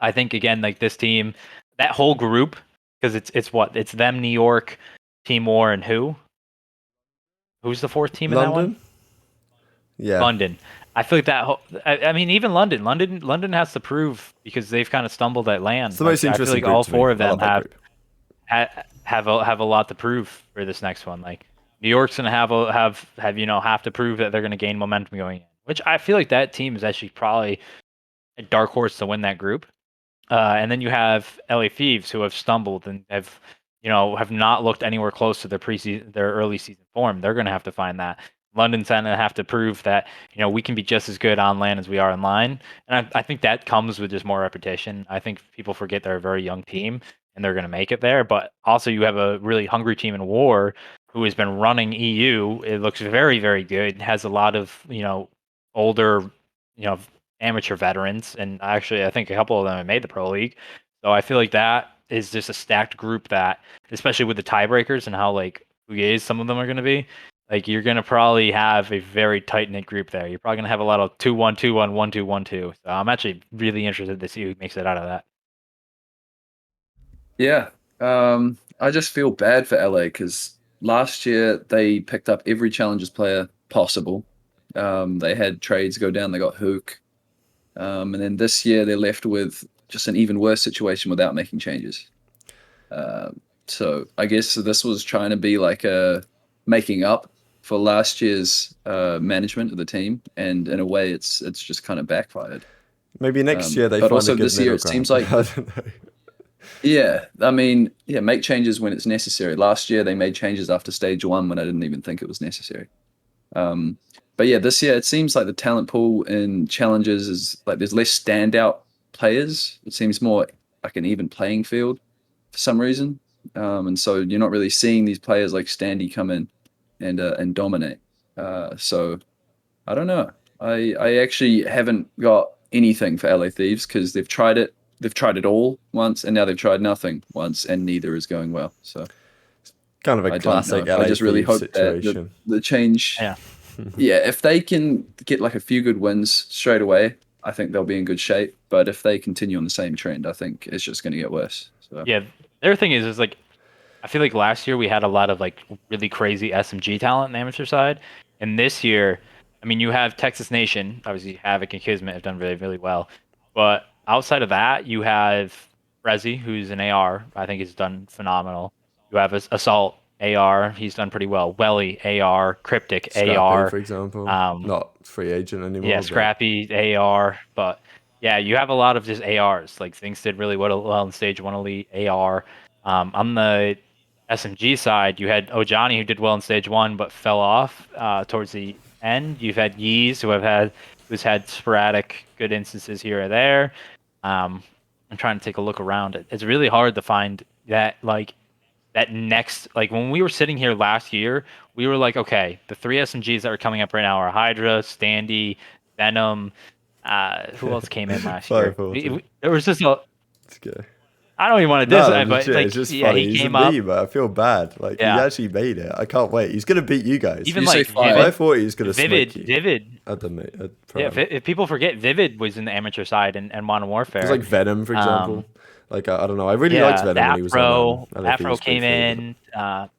Speaker 2: I think again, like this team, that whole group, because it's them, New York, Team War, and who's the fourth team in that one?
Speaker 1: Yeah,
Speaker 2: London. I feel like that whole, I mean, even London has to prove, because they've kind of stumbled at LAN.
Speaker 1: It's the most interesting.
Speaker 2: I feel like all 4 of them have a lot to prove for this next one. Like, New York's gonna have to prove that they're gonna gain momentum going in, which I feel like that team is actually probably a dark horse to win that group. And then you have LA Thieves, who have stumbled and have not looked anywhere close to their early season form. They're going to have to find that. London's going to have to prove that we can be just as good on land as we are in line, and I think that comes with just more repetition. I think people forget they're a very young team and they're going to make it there. But also, you have a really hungry team in War who has been running EU. It looks very, very good. Has a lot of older amateur veterans, and actually I think a couple of them have made the pro league. So I feel like that is just a stacked group that, especially with the tiebreakers and how huge some of them are going to be, you're going to probably have a very tight knit group there. You're probably going to have a lot of 2-1, 2-1, 1-2, 1-2. So I'm actually really interested to see who makes it out of that.
Speaker 3: Yeah. I just feel bad for LA because last year they picked up every Challengers player possible. They had trades go down. They got Hook. And then this year they're left with just an even worse situation without making changes. So I guess this was trying to be like a making up for last year's management of the team, and in a way, it's just kind of backfired.
Speaker 1: Maybe next year they
Speaker 3: but
Speaker 1: find
Speaker 3: also
Speaker 1: a good
Speaker 3: this year
Speaker 1: middle
Speaker 3: it
Speaker 1: ground.
Speaker 3: seems like
Speaker 1: I don't know.
Speaker 3: Yeah, I mean, yeah, make changes when it's necessary. Last year they made changes after stage 1 when I didn't even think it was necessary. But yeah, this year it seems like the talent pool in challenges is like there's less standout players. It seems more like an even playing field for some reason. And so you're not really seeing these players like Standy come in and dominate. So I don't know. I actually haven't got anything for LA Thieves because they've tried it. They've tried it all once, and now they've tried nothing once, and neither is going well. So
Speaker 1: Kind of a
Speaker 3: I don't know.
Speaker 1: classic LA
Speaker 3: I just really
Speaker 1: Thieves
Speaker 3: hope that
Speaker 1: situation.
Speaker 3: the change.
Speaker 2: Yeah.
Speaker 3: Yeah, if they can get like a few good wins straight away, I think they'll be in good shape. But if they continue on the same trend, I think it's just going to get worse. So
Speaker 2: Yeah. Their thing is I feel like last year we had a lot of really crazy SMG talent in the amateur side, and this year, I mean, you have Texas Nation, obviously Havoc and Kismet have done really, really well, but outside of that, you have Rezi, who's an AR, I think has done phenomenal. You have Assault AR, he's done pretty well. Welly AR, Cryptic
Speaker 1: Scrappy,
Speaker 2: AR,
Speaker 1: for example,
Speaker 2: um,
Speaker 1: not free agent anymore.
Speaker 2: yeah,
Speaker 1: But
Speaker 2: Scrappy AR, but yeah, you have a lot of just ARs. Like things did really well in stage 1 elite AR. On the SMG side, you had Ojani who did well in stage 1 but fell off towards the end. You've had Yeez who's had sporadic good instances here or there. I'm trying to take a look around it. It's really hard to find that next, when we were sitting here last year, we were like, okay, the 3 SMGs that are coming up right now are Hydra, Standy, Venom. Who else came in last year?
Speaker 1: 540.
Speaker 2: There was just a.
Speaker 1: Let's go.
Speaker 2: I don't even want to diss
Speaker 1: No,
Speaker 2: it, but
Speaker 1: legit, it's just
Speaker 2: yeah,
Speaker 1: funny.
Speaker 2: he
Speaker 1: He's a
Speaker 2: came up.
Speaker 1: meme. I feel bad. He
Speaker 2: Yeah.
Speaker 1: actually made it. I can't wait. He's gonna beat you guys.
Speaker 2: Even
Speaker 3: You say five.
Speaker 2: Vivid,
Speaker 1: 540 is gonna
Speaker 2: Vivid,
Speaker 1: smoke you.
Speaker 2: Vivid.
Speaker 1: I don't know.
Speaker 2: Yeah, if people forget, Vivid was in the amateur side and Modern Warfare.
Speaker 1: It's like Venom, for example. I don't know. I really liked
Speaker 2: Yeah,
Speaker 1: Venom when he was on LA
Speaker 2: Afro
Speaker 1: Thieves
Speaker 2: came
Speaker 1: briefly, but-
Speaker 2: in.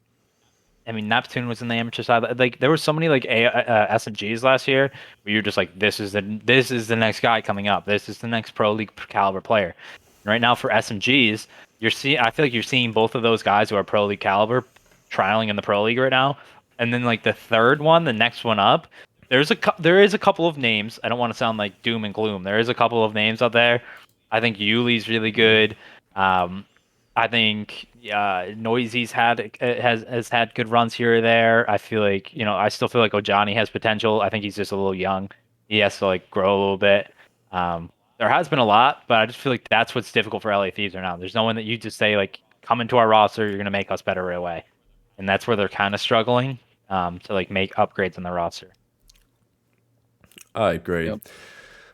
Speaker 2: I mean, Neptune was in the amateur side. There were so many SMGs last year where you're just like, this is the next guy coming up. This is the next pro league caliber player. And right now for SMGs, I feel like you're seeing both of those guys who are pro league caliber trialing in the pro league right now. And then the third one, the next one up, there is a couple of names. I don't want to sound like doom and gloom. There is a couple of names out there. I think Yuli's really good. I think Noisy's has had good runs here or there. I feel like I still feel like Ojani has potential. I think he's just a little young. He has to grow a little bit. There has been a lot, but I just feel like that's what's difficult for LA Thieves right now. There's no one that you just say come into our roster, you're gonna make us better right away, and that's where they're kind of struggling to make upgrades on the roster.
Speaker 1: I agree.
Speaker 3: Yep.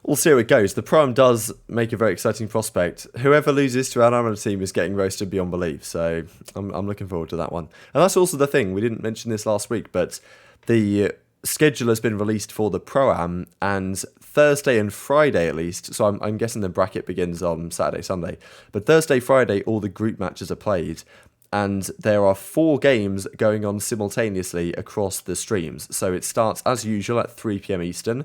Speaker 1: We'll see how it goes. The Prime does make a very exciting prospect. Whoever loses to our amateur team is getting roasted beyond belief. So I'm looking forward to that one. And that's also the thing. We didn't mention this last week, but the schedule has been released for the Pro-Am, and Thursday and Friday at least. So I'm guessing the bracket begins on Saturday, Sunday. But Thursday, Friday, all the group matches are played. And there are 4 games going on simultaneously across the streams. So it starts as usual at 3 p.m. Eastern.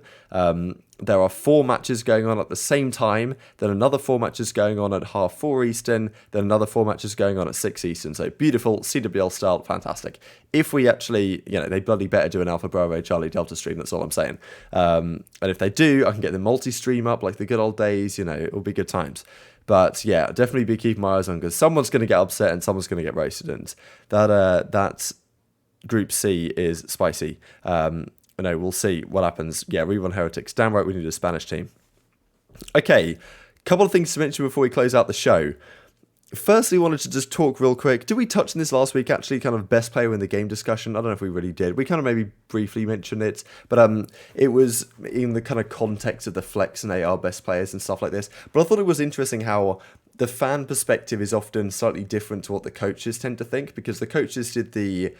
Speaker 1: There are 4 matches going on at the same time, then another 4 matches going on at 4:30 Eastern, then another 4 matches going on at 6 Eastern. So beautiful, CWL style, fantastic. If we actually, they bloody better do an Alpha Bravo Charlie Delta stream, that's all I'm saying. And if they do, I can get the multi-stream up like the good old days, it'll be good times. But yeah, definitely be keeping my eyes on, because someone's going to get upset and someone's going to get roasted, and that Group C is spicy. We'll see what happens. Yeah, Rerun Heretics. Damn right we need a Spanish team. Okay, couple of things to mention before we close out the show. Firstly, wanted to just talk real quick. Did we touch on this last week, actually, kind of best player in the game discussion? I don't know if we really did. We kind of maybe briefly mentioned it, but it was in the kind of context of the Flex and AR best players and stuff like this. But I thought it was interesting how the fan perspective is often slightly different to what the coaches tend to think, because the coaches did the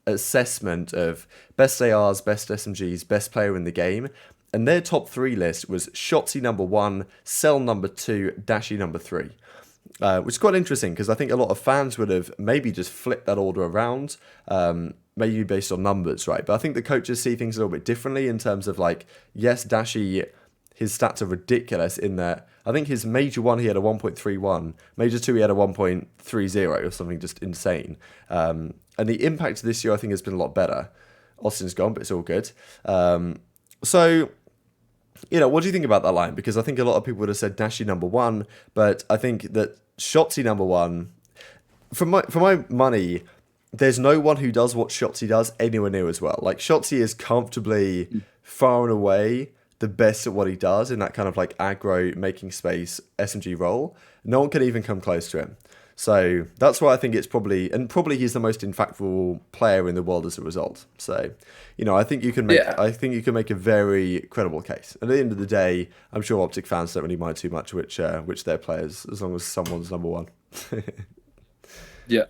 Speaker 1: assessment of best ARs, best SMGs, best player in the game, and their top 3 list was Shotzzy number 1, Cell number 2, Dashy number 3, which is quite interesting, because I think a lot of fans would have maybe just flipped that order around, maybe based on numbers, right? But I think the coaches see things a little bit differently in terms of yes, Dashy, his stats are ridiculous in that I think his Major 1 he had a 1.31, Major 2 he had a 1.30 or something just insane. And the impact this year, I think, has been a lot better. Austin's gone, but it's all good. So, what do you think about that line? Because I think a lot of people would have said Dashy number 1, but I think that Shotzzy number 1, for my money, there's no one who does what Shotzzy does anywhere near as well. Shotzzy is comfortably far and away the best at what he does in that kind of aggro, making space, SMG role. No one can even come close to him. So that's why I think it's probably he's the most impactful player in the world as a result. So, I think you can make a very credible case. And at the end of the day, I'm sure Optic fans don't really mind too much which their players, as long as someone's number 1.
Speaker 3: Yeah.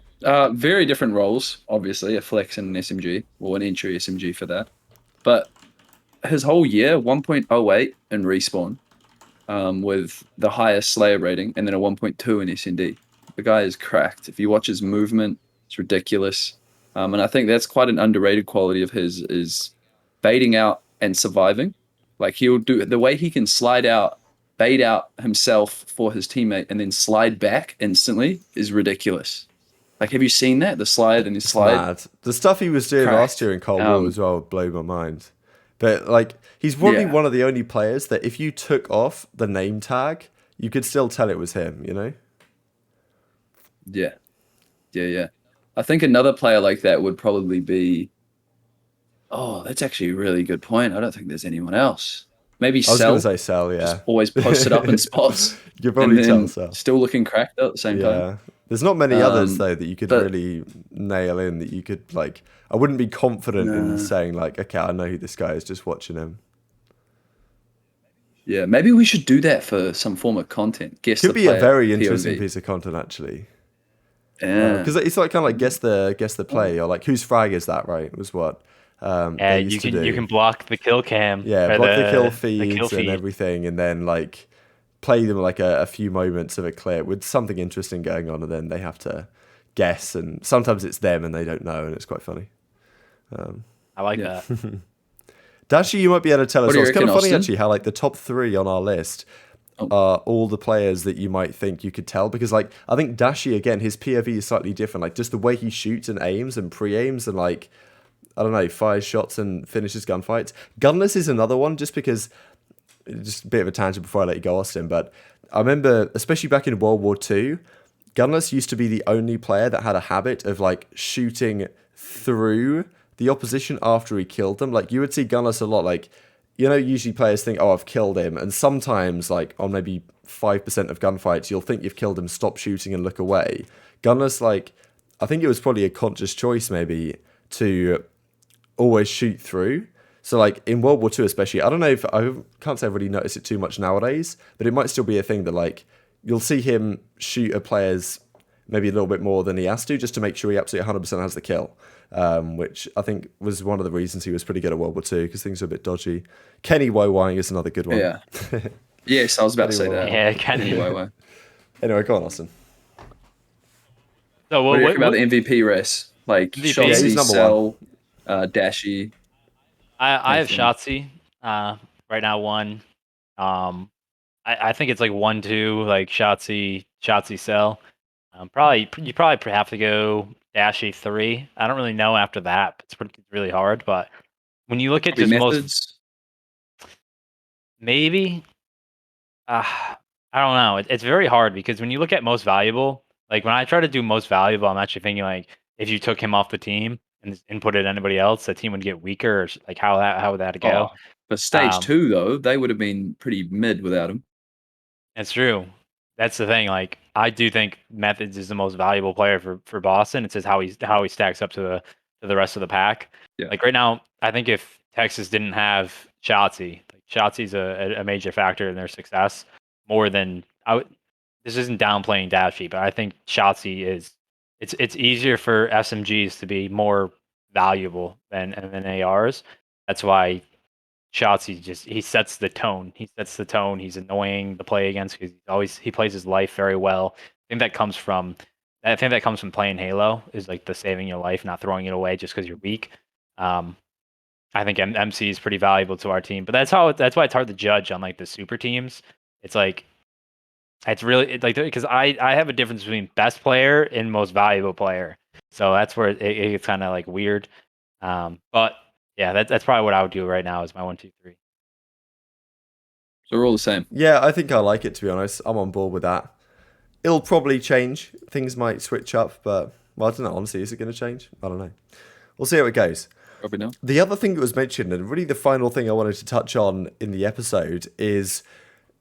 Speaker 3: Very different roles, obviously, a Flex and an SMG, or an entry SMG for that. But his whole year, 1.08 in Respawn, with the highest Slayer rating, and then a 1.2 in SND. The guy is cracked. If you watch his movement, it's ridiculous. And I think that's quite an underrated quality of his, is baiting out and surviving. He'll do the way he can slide out, bait out himself for his teammate, and then slide back instantly is ridiculous. Have you seen that? The slide and his slide.
Speaker 1: Mad. The stuff he was doing last year in Cold War as well blew my mind. But he's probably one of the only players that if you took off the name tag, you could still tell it was him,
Speaker 3: Yeah. I think another player like that would probably be... Oh, that's actually a really good point. I don't think there's anyone else. Maybe Cell.
Speaker 1: I was going to say Cell, yeah.
Speaker 3: Just always posted up in spots.
Speaker 1: You probably tell Cell.
Speaker 3: Still looking cracked at the same time.
Speaker 1: There's not many others, though, that you could really nail in, that you could, I wouldn't be confident in saying, okay, I know who this guy is, just watching him.
Speaker 3: Yeah, maybe we should do that for some form of content.
Speaker 1: Could be a very interesting piece of content, actually.
Speaker 3: Yeah,
Speaker 1: because it's kind of guess the play, or whose frag is that, right? Was what
Speaker 2: you can block the kill cam.
Speaker 1: Yeah, block the kill feeds and everything, and then play them a few moments of a clip with something interesting going on, and then they have to guess, and sometimes it's them and they don't know, and it's quite funny.
Speaker 2: I like that.
Speaker 1: Dashy, you might be able to tell us. It's kind of funny,
Speaker 3: Austin?
Speaker 1: actually, how the top 3 on our list are all the players that you might think you could tell, because I think Dashy, again, his POV is slightly different, just the way he shoots and aims and pre-aims and I don't know, fires shots and finishes gunfights. Gunless is another one, just because, just a bit of a tangent before I let you go, Austin, but I remember, especially back in World War II, Gunless used to be the only player that had a habit of shooting through the opposition after he killed them. You would see Gunless a lot, usually players think, oh, I've killed him. And sometimes, on maybe 5% of gunfights, you'll think you've killed him, stop shooting and look away. Gunless, I think it was probably a conscious choice, maybe, to always shoot through. So, in World War II especially, I don't know if, I can't say I really notice it too much nowadays, but it might still be a thing that, you'll see him shoot at players maybe a little bit more than he has to, just to make sure he absolutely 100% has the kill. Which I think was one of the reasons he was pretty good at World War II, because things were a bit dodgy. Kenny Wowying is another good one.
Speaker 3: Yeah. Yes, I was about to say that.
Speaker 2: Yeah, Kenny.
Speaker 1: Anyway, go on, Austin.
Speaker 2: So
Speaker 3: what do you think about the MVP race? Shotzzy,
Speaker 1: he's number
Speaker 3: Cell, Dashy.
Speaker 2: I have Shotzzy. right now 1. I think it's like 1-2, like Shotzzy Cell. You probably have to go Dashy 3. I don't really know after that. It's really hard, but when you look at
Speaker 3: Probably
Speaker 2: just most,
Speaker 3: methods.
Speaker 2: maybe I don't know. It's very hard because when you look at most valuable, like when I try to do most valuable, I'm actually thinking like if you took him off the team and inputted anybody else, the team would get weaker. Or like how would that go?
Speaker 3: Oh, but stage
Speaker 2: Um,
Speaker 3: 2 though, they would have been pretty mid without him.
Speaker 2: That's true. That's the thing. Like I do think Methods is the most valuable player for Boston. It's just how he stacks up to the rest of the pack.
Speaker 3: Yeah.
Speaker 2: Like right now, I think if Texas didn't have Shotzzy, like Shotzi's a major factor in their success more than I would. This isn't downplaying Dashy, but I think Shotzi is. It's easier for SMGs to be more valuable than ARs. That's why Shotzzy he sets the tone. He sets the tone. He's annoying to play against because he plays his life very well. I think that comes from playing Halo is like the saving your life, not throwing it away just because you're weak. I think MC is pretty valuable to our team, but that's why it's hard to judge on like the super teams. It's like it's really like because I have a difference between best player and most valuable player, so that's where it gets kind of like weird. But yeah, that's probably what I would do right now is my 1, 2, 3.
Speaker 3: So we're all the same.
Speaker 1: Yeah, I think I like it, to be honest. I'm on board with that. It'll probably change. Things might switch up, but, well, I don't know. Honestly, is it going to change? I don't know. We'll see how it goes.
Speaker 3: Probably not.
Speaker 1: The other thing that was mentioned, and really the final thing I wanted to touch on in the episode, is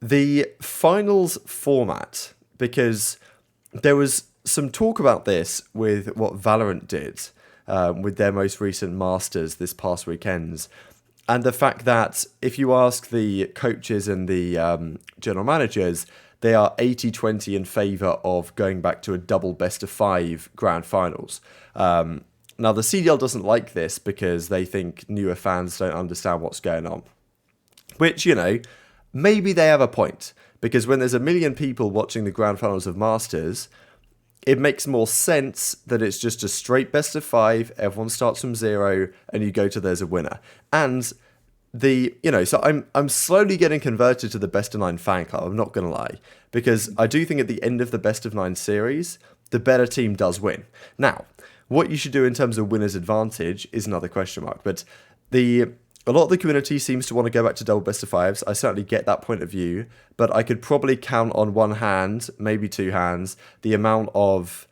Speaker 1: the finals format, because there was some talk about this with what Valorant did with their most recent Masters this past weekends. And the fact that if you ask the coaches and the general managers, they are 80-20 in favour of going back to a double best-of-5 grand finals. Now, the CDL doesn't like this because they think newer fans don't understand what's going on. Which, you know, maybe they have a point. Because when there's 1 million people watching the grand finals of Masters, it makes more sense that it's just a straight best of 5, everyone starts from 0, and you go to there's a winner. And so I'm slowly getting converted to the best of 9 fan club, I'm not going to lie. Because I do think at the end of the best of 9 series, the better team does win. Now, what you should do in terms of winner's advantage is another question mark. But a lot of the community seems to want to go back to double best of 5s. I certainly get that point of view, but I could probably count on one hand, maybe two hands, the amount of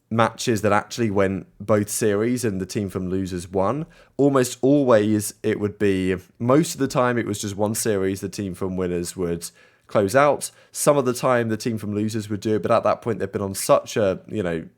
Speaker 1: matches that actually went both series and the team from losers won. Almost always it would be, most of the time it was just one series the team from winners would close out. Some of the time the team from losers would do it, but at that point they've been on such a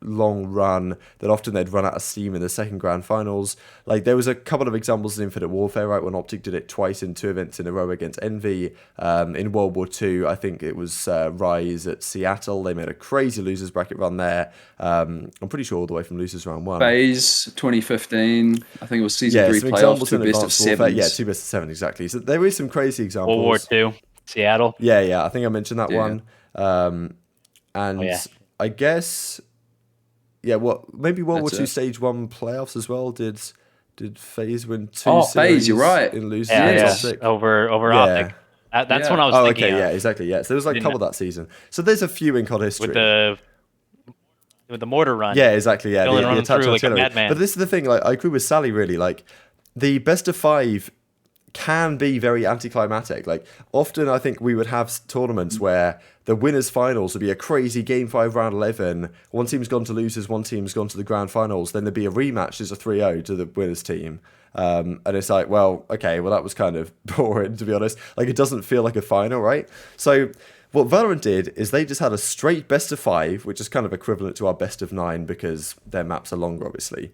Speaker 1: long run that often they'd run out of steam in the second grand finals. Like there was a couple of examples in Infinite Warfare, right, when Optic did it twice in 2 events in a row against Envy. In World War II, I think it was Rise at Seattle. They made a crazy losers bracket run there. I'm pretty sure all the way from losers round 1.
Speaker 3: FaZe 2015, I think it was season 3
Speaker 1: some
Speaker 3: playoffs,
Speaker 1: examples
Speaker 3: 2
Speaker 1: in
Speaker 3: best of
Speaker 1: Advanced Warfare.
Speaker 3: 7s.
Speaker 1: Yeah, 2 best of 7, exactly. So there is some crazy examples.
Speaker 2: World War II, Seattle.
Speaker 1: Yeah, I think I mentioned that one. And I guess, maybe World War II Stage 1 playoffs as well. Did FaZe win 2 series
Speaker 3: FaZe, you're right.
Speaker 1: in losers?
Speaker 2: Yeah. Over Optic. That's when I was thinking
Speaker 1: okay,
Speaker 2: of.
Speaker 1: yeah, exactly, yeah. So there was like a couple that season. So there's a few in COD history.
Speaker 2: With the mortar run.
Speaker 1: Yeah, exactly, yeah.
Speaker 2: The
Speaker 1: attached
Speaker 2: through like a
Speaker 1: artillery.
Speaker 2: madman.
Speaker 1: But this is the thing, like I agree with Sally really, like the best of 5 can be very anticlimactic. Like often I think we would have tournaments where the winners finals would be a crazy game 5 round 11. One team's gone to losers, one team's gone to the grand finals. Then there'd be a rematch as a 3-0 to the winners team. And it's like, well, okay, well that was kind of boring to be honest. Like it doesn't feel like a final, right? So what Valorant did is they just had a straight best of 5, which is kind of equivalent to our best of 9 because their maps are longer, obviously.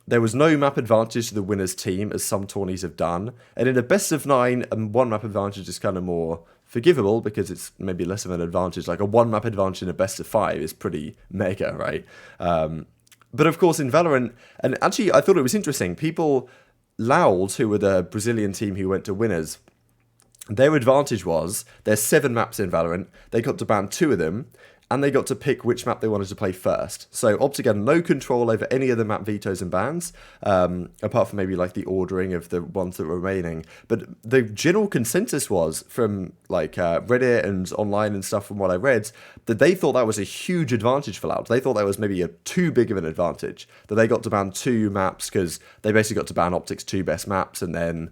Speaker 1: There was no map advantage to the winner's team, as some tourneys have done. And in a best of 9, one map advantage is kind of more forgivable because it's maybe less of an advantage. Like a 1 map advantage in a best of 5 is pretty mega, right? But of course in Valorant, and actually I thought it was interesting, people, Loud, who were the Brazilian team who went to winners, their advantage was there's 7 maps in Valorant, they got to ban 2 of them, and they got to pick which map they wanted to play first. So Optic had no control over any of the map vetoes and bans, apart from maybe like the ordering of the ones that were remaining. But the general consensus was from like Reddit and online and stuff from what I read, that they thought that was a huge advantage for Loud. They thought that was maybe too big of an advantage, that they got to ban 2 maps because they basically got to ban Optic's 2 best maps and then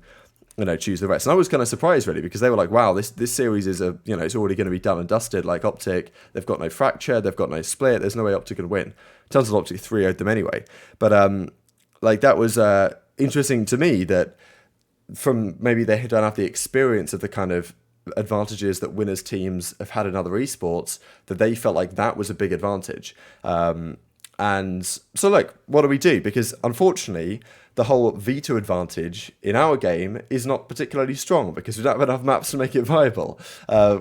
Speaker 1: choose the rest. And I was kind of surprised really, because they were like, wow, this series is it's already going to be done and dusted. Like Optic, they've got no fracture, they've got no split, there's no way Optic can win. Turns out Optic 3-0'd them anyway. But like that was interesting to me, that from maybe they don't have the experience of the kind of advantages that winners teams have had in other esports, that they felt like that was a big advantage. And so look, what do we do? Because unfortunately, the whole veto advantage in our game is not particularly strong because we don't have enough maps to make it viable,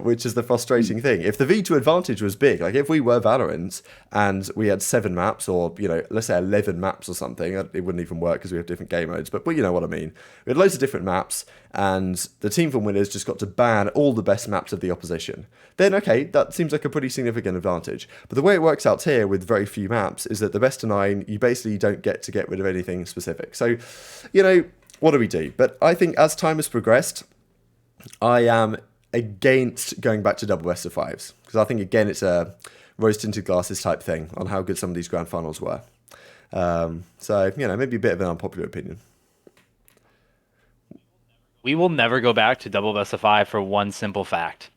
Speaker 1: which is the frustrating thing. If the veto advantage was big, like if we were Valorant and we had 7 maps or, let's say 11 maps or something, it wouldn't even work because we have different game modes, but you know what I mean. We had loads of different maps and the team from winners just got to ban all the best maps of the opposition. Then, okay, that seems like a pretty significant advantage. But the way it works out here with very few maps is that the best of 9, you basically don't get to get rid of anything specific. So, what do we do? But I think as time has progressed, I am against going back to double best of 5s. Because I think, again, it's a rose-tinted glasses type thing on how good some of these grand finals were. So, maybe a bit of an unpopular opinion.
Speaker 2: We will never go back to double best of 5 for one simple fact.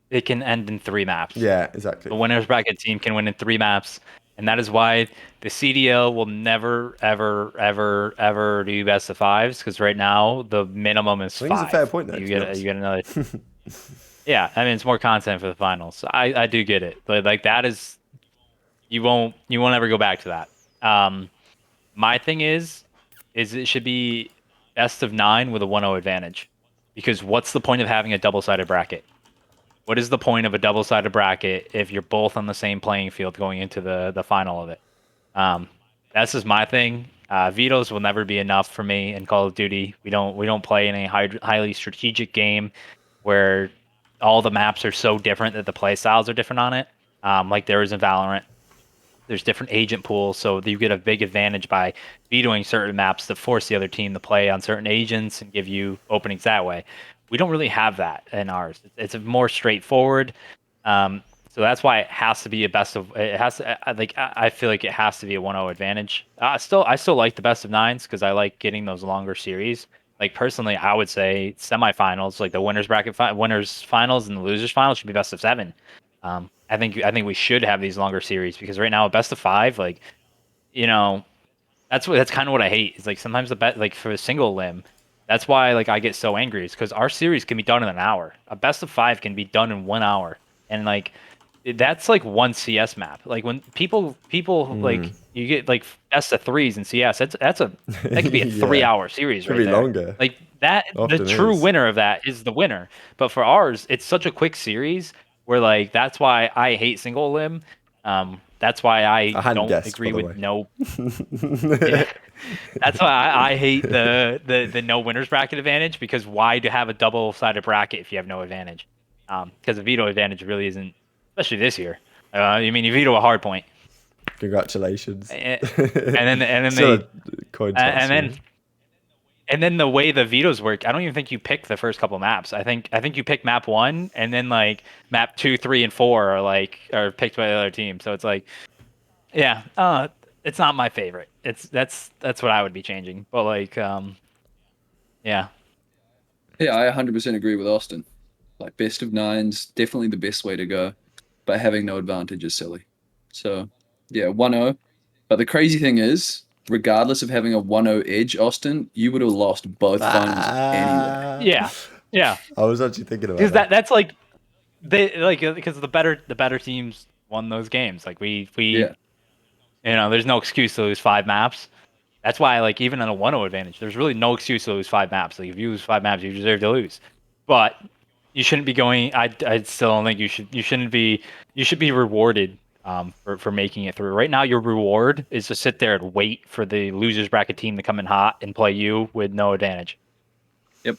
Speaker 2: It can end in 3 maps.
Speaker 1: Yeah, exactly.
Speaker 2: The winner's bracket team can win in 3 maps. And that is why the CDL will never, ever, ever, ever do best of 5s, because right now the minimum is 5.
Speaker 1: I think it's a fair point, though.
Speaker 2: You get another. Yeah, I mean it's more content for the finals. I do get it, but like that is, you won't ever go back to that. My thing is it should be best of 9 with a 1-0 advantage, because what's the point of having a double-sided bracket? What is the point of a double-sided bracket if you're both on the same playing field going into the final of it? That's just my thing. Vetoes will never be enough for me in Call of Duty. We don't play in a highly strategic game where all the maps are so different that the play styles are different on it. Like there is in Valorant. There's different agent pools, so you get a big advantage by vetoing certain maps to force the other team to play on certain agents and give you openings that way. We don't really have that in ours. It's more straightforward. So that's why it has to be a best of. It has to, I feel like it has to be a 1-0 advantage. I still like the best of 9s because I like getting those longer series. Like personally, I would say semifinals, like the winners bracket, winners finals and the losers finals should be best of 7. I think we should have these longer series, because right now a best of 5, like, that's kind of what I hate. Is like sometimes the bet, like for a single limb. That's why like I get so angry, is because our series can be done in an hour. A best of 5 can be done in 1 hour, and like that's like one CS map. Like when people like you get like best of 3s in CS, that could be a 3-hour series.
Speaker 1: Should
Speaker 2: right
Speaker 1: be
Speaker 2: there.
Speaker 1: longer.
Speaker 2: Like that,
Speaker 1: Often
Speaker 2: the true
Speaker 1: is.
Speaker 2: winner of that is the winner. But for ours, it's such a quick series where like that's why I hate single limb. That's why I don't agree with no. Yeah. That's why I hate the no winners bracket advantage, because why to have a double-sided bracket if you have no advantage? Because the veto advantage really isn't, especially this year. You veto a hard point.
Speaker 1: Congratulations.
Speaker 2: And then the way the vetoes work, I don't even think you pick the first couple maps. I think you pick map 1, and then like map 2, 3, and 4 are picked by the other team. So it's like, yeah, it's not my favorite. That's what I would be changing. But like, yeah.
Speaker 3: Yeah, I 100% agree with Austin. Like best of 9's definitely the best way to go, but having no advantage is silly. So yeah, 1-0. But the crazy thing is, regardless of having a 1-0 edge, Austin, you would have lost both finals anyway.
Speaker 2: Yeah.
Speaker 1: I was actually thinking about
Speaker 2: because
Speaker 1: that.
Speaker 2: That's like because the better teams won those games. Like we there's no excuse to lose 5 maps. That's why like even on a 1-0 advantage, there's really no excuse to lose 5 maps. Like if you lose 5 maps, you deserve to lose. But you shouldn't be going. I still don't think you should. You shouldn't be. You should be rewarded for making it through. Right now, your reward is to sit there and wait for the losers bracket team to come in hot and play you with no advantage.
Speaker 3: Yep.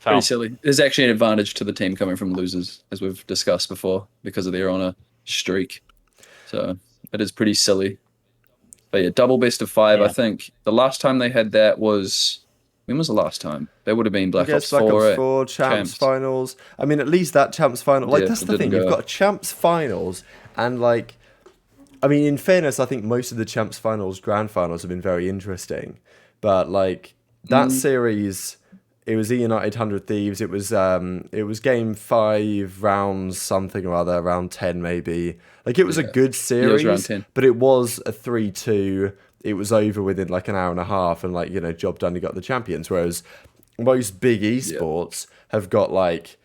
Speaker 2: Pretty
Speaker 3: silly. There's actually an advantage to the team coming from losers, as we've discussed before, because of their honor. streak. So it is pretty silly. But yeah, double best of 5. I
Speaker 2: Yeah.
Speaker 3: think the last time they had that was, when was the last time? That would have been
Speaker 1: I
Speaker 3: Black
Speaker 1: guess
Speaker 3: Ops
Speaker 1: Black
Speaker 3: 4.
Speaker 1: Ops
Speaker 3: Right?
Speaker 1: 4, Champs
Speaker 3: Champs.
Speaker 1: Finals. I mean, at least that Champs Final. Like,
Speaker 3: Yeah,
Speaker 1: that's
Speaker 3: it
Speaker 1: the
Speaker 3: didn't
Speaker 1: thing. You've
Speaker 3: go.
Speaker 1: got Champs Finals, and like, I mean, in fairness, I think most of the Champs Finals, Grand Finals have been very interesting. But like that series, it was E United 100 Thieves. It was game 5, rounds something or other, round 10 maybe. Like it was a good
Speaker 3: Yeah, it was round
Speaker 1: series,
Speaker 3: 10.
Speaker 1: but it was a 3-2. It was over within like an hour and a half, and like, you know, job done. You got the champions. Whereas most big esports have got like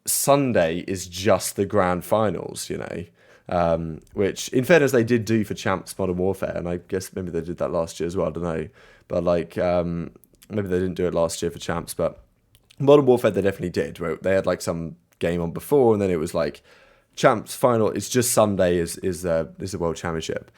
Speaker 1: Sunday is just the grand finals, you know, which in fairness they did do for Champs Modern Warfare, and I guess maybe they did that last year as well. I don't know, but like maybe they didn't do it last year for Champs, but Modern Warfare they definitely did. Where they had like some game on before, and then it was like Champs final. It's just Sunday is the World Championship.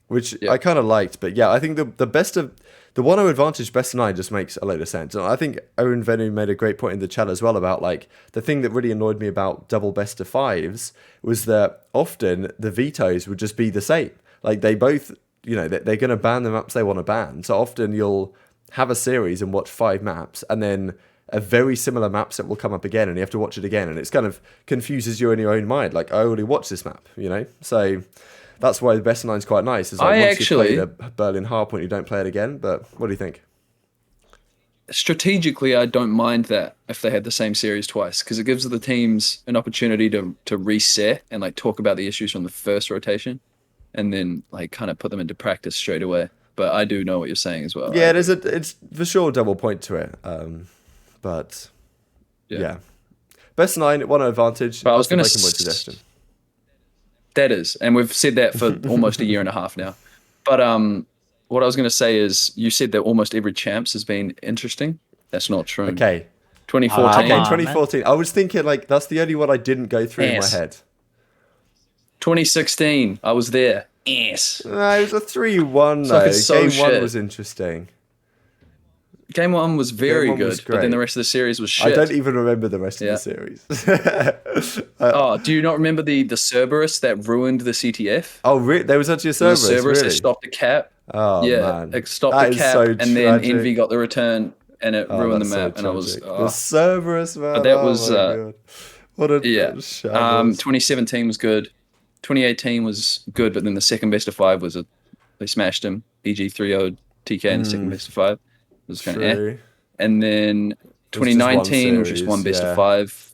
Speaker 1: Which I kind of liked, but yeah, I think the best of the 1-0 advantage best of 9 just makes a load of sense. And I think Owen Venu made a great point in the chat as well about like the thing that really annoyed me about double best of 5s was that often the vetoes would just be the same. Like they both, you know, they're going to ban the maps they want to ban. So often you'll have a series and watch 5 maps, and then a very similar map set will come up again, and you have to watch it again, and it's kind of confuses you in your own mind. Like I already watched this map, you know, so. That's why the best of 9 is quite nice. It's like once you play the Berlin Hardpoint, you don't play it again. But what do you think?
Speaker 3: Strategically, I don't mind that if they had the same series twice, because it gives the teams an opportunity to reset and like talk about the issues from the first rotation, and then like kind of put them into practice straight away. But I do know what you're saying as well.
Speaker 1: Yeah, it's for sure a double point to it. But yeah. Best of 9, 1-0 advantage.
Speaker 3: But I was going
Speaker 1: to suggestion.
Speaker 3: That is, and we've said that for almost a year and a half now. But what I was going to say is, you said that almost every champs has been interesting. That's not true.
Speaker 1: Okay.
Speaker 3: 2014.
Speaker 1: Okay, 2014. I was thinking like that's the only one I didn't go through in my head.
Speaker 3: 2016. I was there. Yes.
Speaker 1: No, it was a 3-1 though. Game 1 was interesting.
Speaker 3: Game 1 was very
Speaker 1: Game 1
Speaker 3: good,
Speaker 1: was
Speaker 3: but then the rest of the series was shit.
Speaker 1: I don't even remember the rest of the series.
Speaker 3: Do you not remember the Cerberus that ruined the CTF?
Speaker 1: Oh, there was actually a Cerberus.
Speaker 3: The Cerberus
Speaker 1: really?
Speaker 3: that stopped the cap.
Speaker 1: Oh, man.
Speaker 3: It stopped
Speaker 1: That
Speaker 3: the cap,
Speaker 1: so
Speaker 3: and then
Speaker 1: tragic.
Speaker 3: Envy got the return, and it ruined the
Speaker 1: that's
Speaker 3: map.
Speaker 1: so
Speaker 3: And I was
Speaker 1: the Cerberus, man.
Speaker 3: But that was
Speaker 1: my God. What a shambles.
Speaker 3: 2017 was good. 2018 was good, but then the second best of 5 was they smashed him. EG 3-0 TK in the second best of 5. It was kind of And then 2019 was just one best of 5.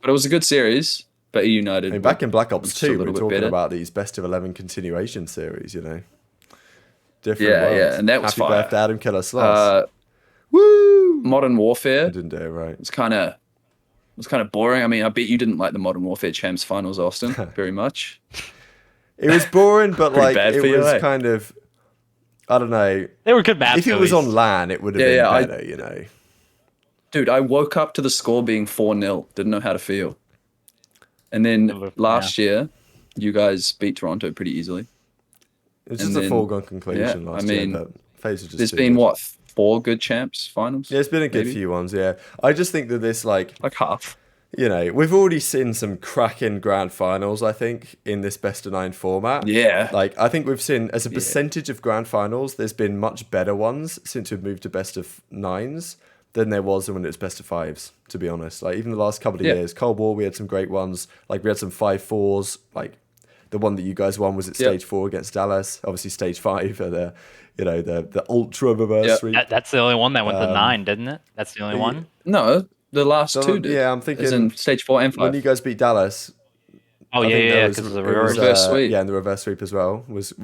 Speaker 3: But it was a good series. But E United.
Speaker 1: I mean, back in Black Ops 2, we're talking
Speaker 3: better.
Speaker 1: about these best of 11 continuation series, you know. Different worlds.
Speaker 3: Yeah, and that was
Speaker 1: Happy
Speaker 3: fire.
Speaker 1: birthday, Adam Killer Sloss.
Speaker 3: Woo! Modern Warfare.
Speaker 1: I didn't do it right.
Speaker 3: It's kind of boring. I mean, I bet you didn't like the Modern Warfare Champs Finals, Austin, very much.
Speaker 1: It was boring, but like it
Speaker 3: you,
Speaker 1: was kind of, I don't know.
Speaker 2: They were good maps.
Speaker 1: If it was on LAN, it would have been better, you know.
Speaker 3: Dude, I woke up to the score being 4-0. Didn't know how to feel. And then last year, you guys beat Toronto pretty easily.
Speaker 1: It's just a foregone conclusion last year. But FaZe was just
Speaker 3: there's been,
Speaker 1: good.
Speaker 3: 4 good champs finals?
Speaker 1: Yeah, it's been a good few ones, yeah. I just think that this, like
Speaker 3: half.
Speaker 1: You know, we've already seen some cracking grand finals, I think, in this best of 9 format.
Speaker 3: Yeah.
Speaker 1: Like, I think we've seen, as a percentage of grand finals, there's been much better ones since we've moved to best of 9s than there was when it was best of 5s, to be honest. Like, even the last couple of years, Cold War, we had some great ones. Like, we had some 5-4s. Like, the one that you guys won was at stage 4 against Dallas. Obviously, stage 5 are the ultra reverse sweep.
Speaker 2: That's the only one that went to 9, didn't it? That's the only one?
Speaker 3: No, the last 2 did.
Speaker 1: Yeah, I'm thinking.
Speaker 3: As in stage 4 and 5.
Speaker 1: When you guys beat Dallas.
Speaker 2: Oh, because of the reverse
Speaker 3: sweep.
Speaker 1: Yeah, and the reverse sweep as well was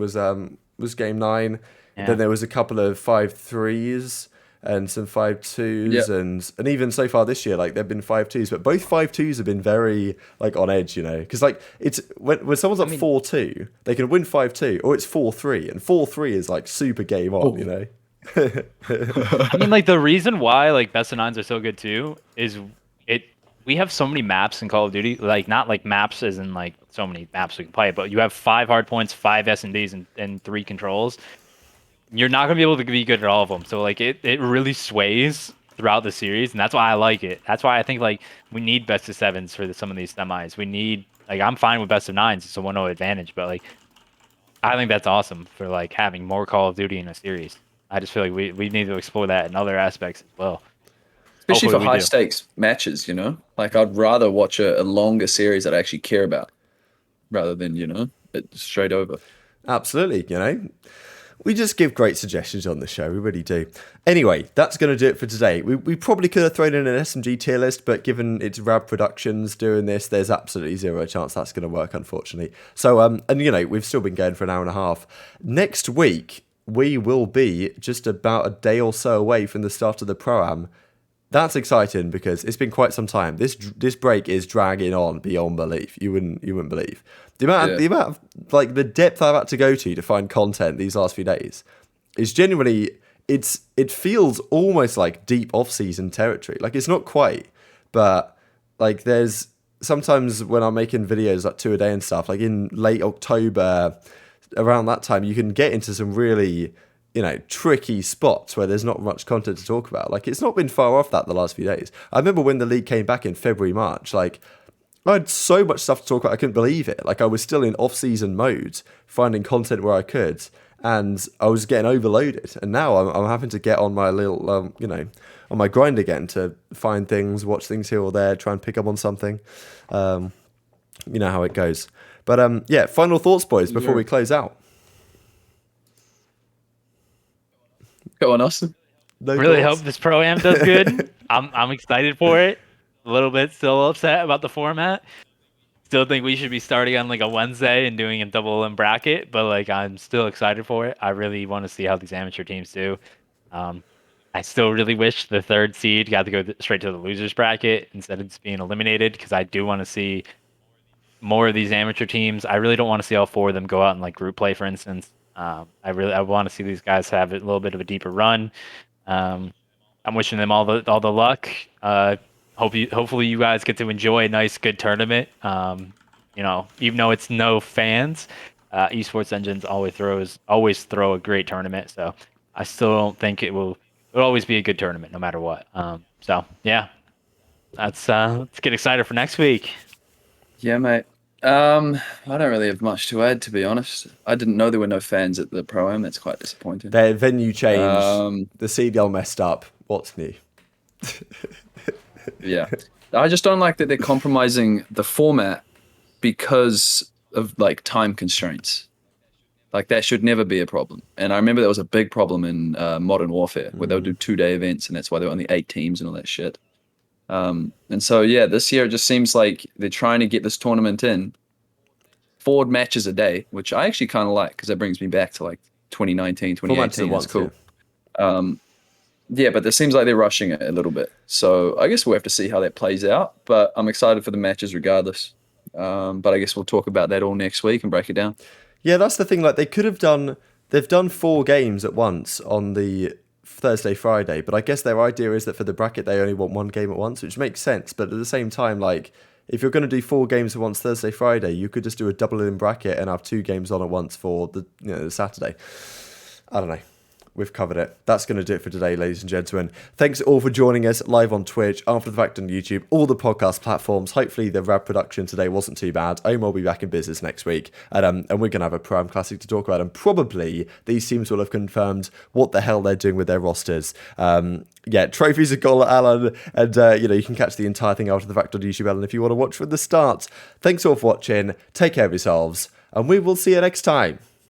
Speaker 1: game 9.
Speaker 2: Yeah.
Speaker 1: Then there was a couple of 5-3s and some 5-2s, and even so far this year, like there've been 5-2s, but both 5-2s have been very like on edge, you know, because like it's when someone's up 4-2, they can win 5-2, or it's 4-3, and 4-3 is like super game on, you know.
Speaker 2: I mean, like the reason why like best of 9s are so good too is we have so many maps in Call of Duty, like not like maps as in like so many maps we can play, but you have 5 hard points, 5 S&Ds, and 3 controls. You're not gonna be able to be good at all of them. So like it really sways throughout the series, and that's why I like it. That's why I think like we need best of 7s for some of these semis. We need Like I'm fine with best of nines. It's a 1-0 advantage, but like I think that's awesome for like having more Call of Duty in a series. I just feel like we need to explore that in other aspects as well.
Speaker 3: Especially
Speaker 2: Hopefully
Speaker 3: for
Speaker 2: we
Speaker 3: high
Speaker 2: do.
Speaker 3: stakes matches, you know? Like I'd rather watch a longer series that I actually care about rather than, it straight over.
Speaker 1: Absolutely, We just give great suggestions on the show, we really do. Anyway, that's going to do it for today. We probably could have thrown in an SMG tier list, but given it's Rab Productions doing this, there's absolutely zero chance that's going to work, unfortunately. So, and we've still been going for an hour and a half. Next week, we will be just about a day or so away from the start of the Pro-Am. That's exciting because it's been quite some time. This break is dragging on beyond belief. You wouldn't believe the amount of like the depth I've had to go to find content these last few days is genuinely it feels almost like deep off-season territory. Like it's not quite, but like there's sometimes when I'm making videos like 2 a day and stuff, like in late October, around that time, you can get into some really tricky spots where there's not much content to talk about. Like, it's not been far off that the last few days. I remember when the league came back in February, March, like, I had so much stuff to talk about, I couldn't believe it. Like, I was still in off-season mode, finding content where I could, and I was getting overloaded. And now I'm having to get on my little, on my grind again to find things, watch things here or there, try and pick up on something. You know how it goes. But, yeah, final thoughts, boys, before we close out.
Speaker 3: Go on, Austin.
Speaker 1: No
Speaker 2: Really
Speaker 1: thoughts?
Speaker 2: hope this Pro-Am does good. I'm excited for it. A little bit still upset about the format. Still think we should be starting on like a Wednesday and doing a double M bracket, but like I'm still excited for it. I really want to see how these amateur teams do. I still really wish the 3rd seed got to go straight to the losers bracket instead of just being eliminated, because I do want to see more of these amateur teams. I really don't want to see all 4 of them go out in like group play, for instance. I want to see these guys have a little bit of a deeper run. I'm wishing them all the luck. Hopefully you guys get to enjoy a nice, good tournament. Even though it's no fans, Esports Engines always throw a great tournament. So I still don't think it'll always be a good tournament no matter what. So yeah, let's get excited for next week.
Speaker 3: Yeah, mate. I don't really have much to add, to be honest. I didn't know there were no fans at the Pro-Am. That's quite disappointing.
Speaker 1: Their venue changed. The CDL messed up. What's new?
Speaker 3: Yeah. I just don't like that they're compromising the format because of like time constraints. Like that should never be a problem. And I remember that was a big problem in Modern Warfare where they would do 2-day events, and that's why there were only 8 teams and all that shit. And so, yeah, this year it just seems like they're trying to get this tournament in 4 matches a day, which I actually kind of like because that brings me back to like 2019, 2018. That's cool. Yeah, but it seems like they're rushing it a little bit. So I guess we'll have to see how that plays out. But I'm excited for the matches regardless. But I guess we'll talk about that all next week and break it down.
Speaker 1: Yeah, that's the thing. Like they've done 4 games at once on the Thursday, Friday, but I guess their idea is that for the bracket they only want 1 game at once, which makes sense. But at the same time, like if you're going to do 4 games at once Thursday, Friday, you could just do a double in bracket and have 2 games on at once for the Saturday. I don't know. We've covered it. That's going to do it for today, ladies and gentlemen. Thanks all for joining us live on Twitch, after the fact on YouTube, all the podcast platforms. Hopefully the Rab production today wasn't too bad. Omar will be back in business next week, and we're going to have a Pro-Am Classic to talk about, and probably these teams will have confirmed what the hell they're doing with their rosters. Yeah, trophies are gone, Alan, and you can catch the entire thing after the fact on YouTube, Alan, if you want to watch from the start. Thanks all for watching. Take care of yourselves, and we will see you next time.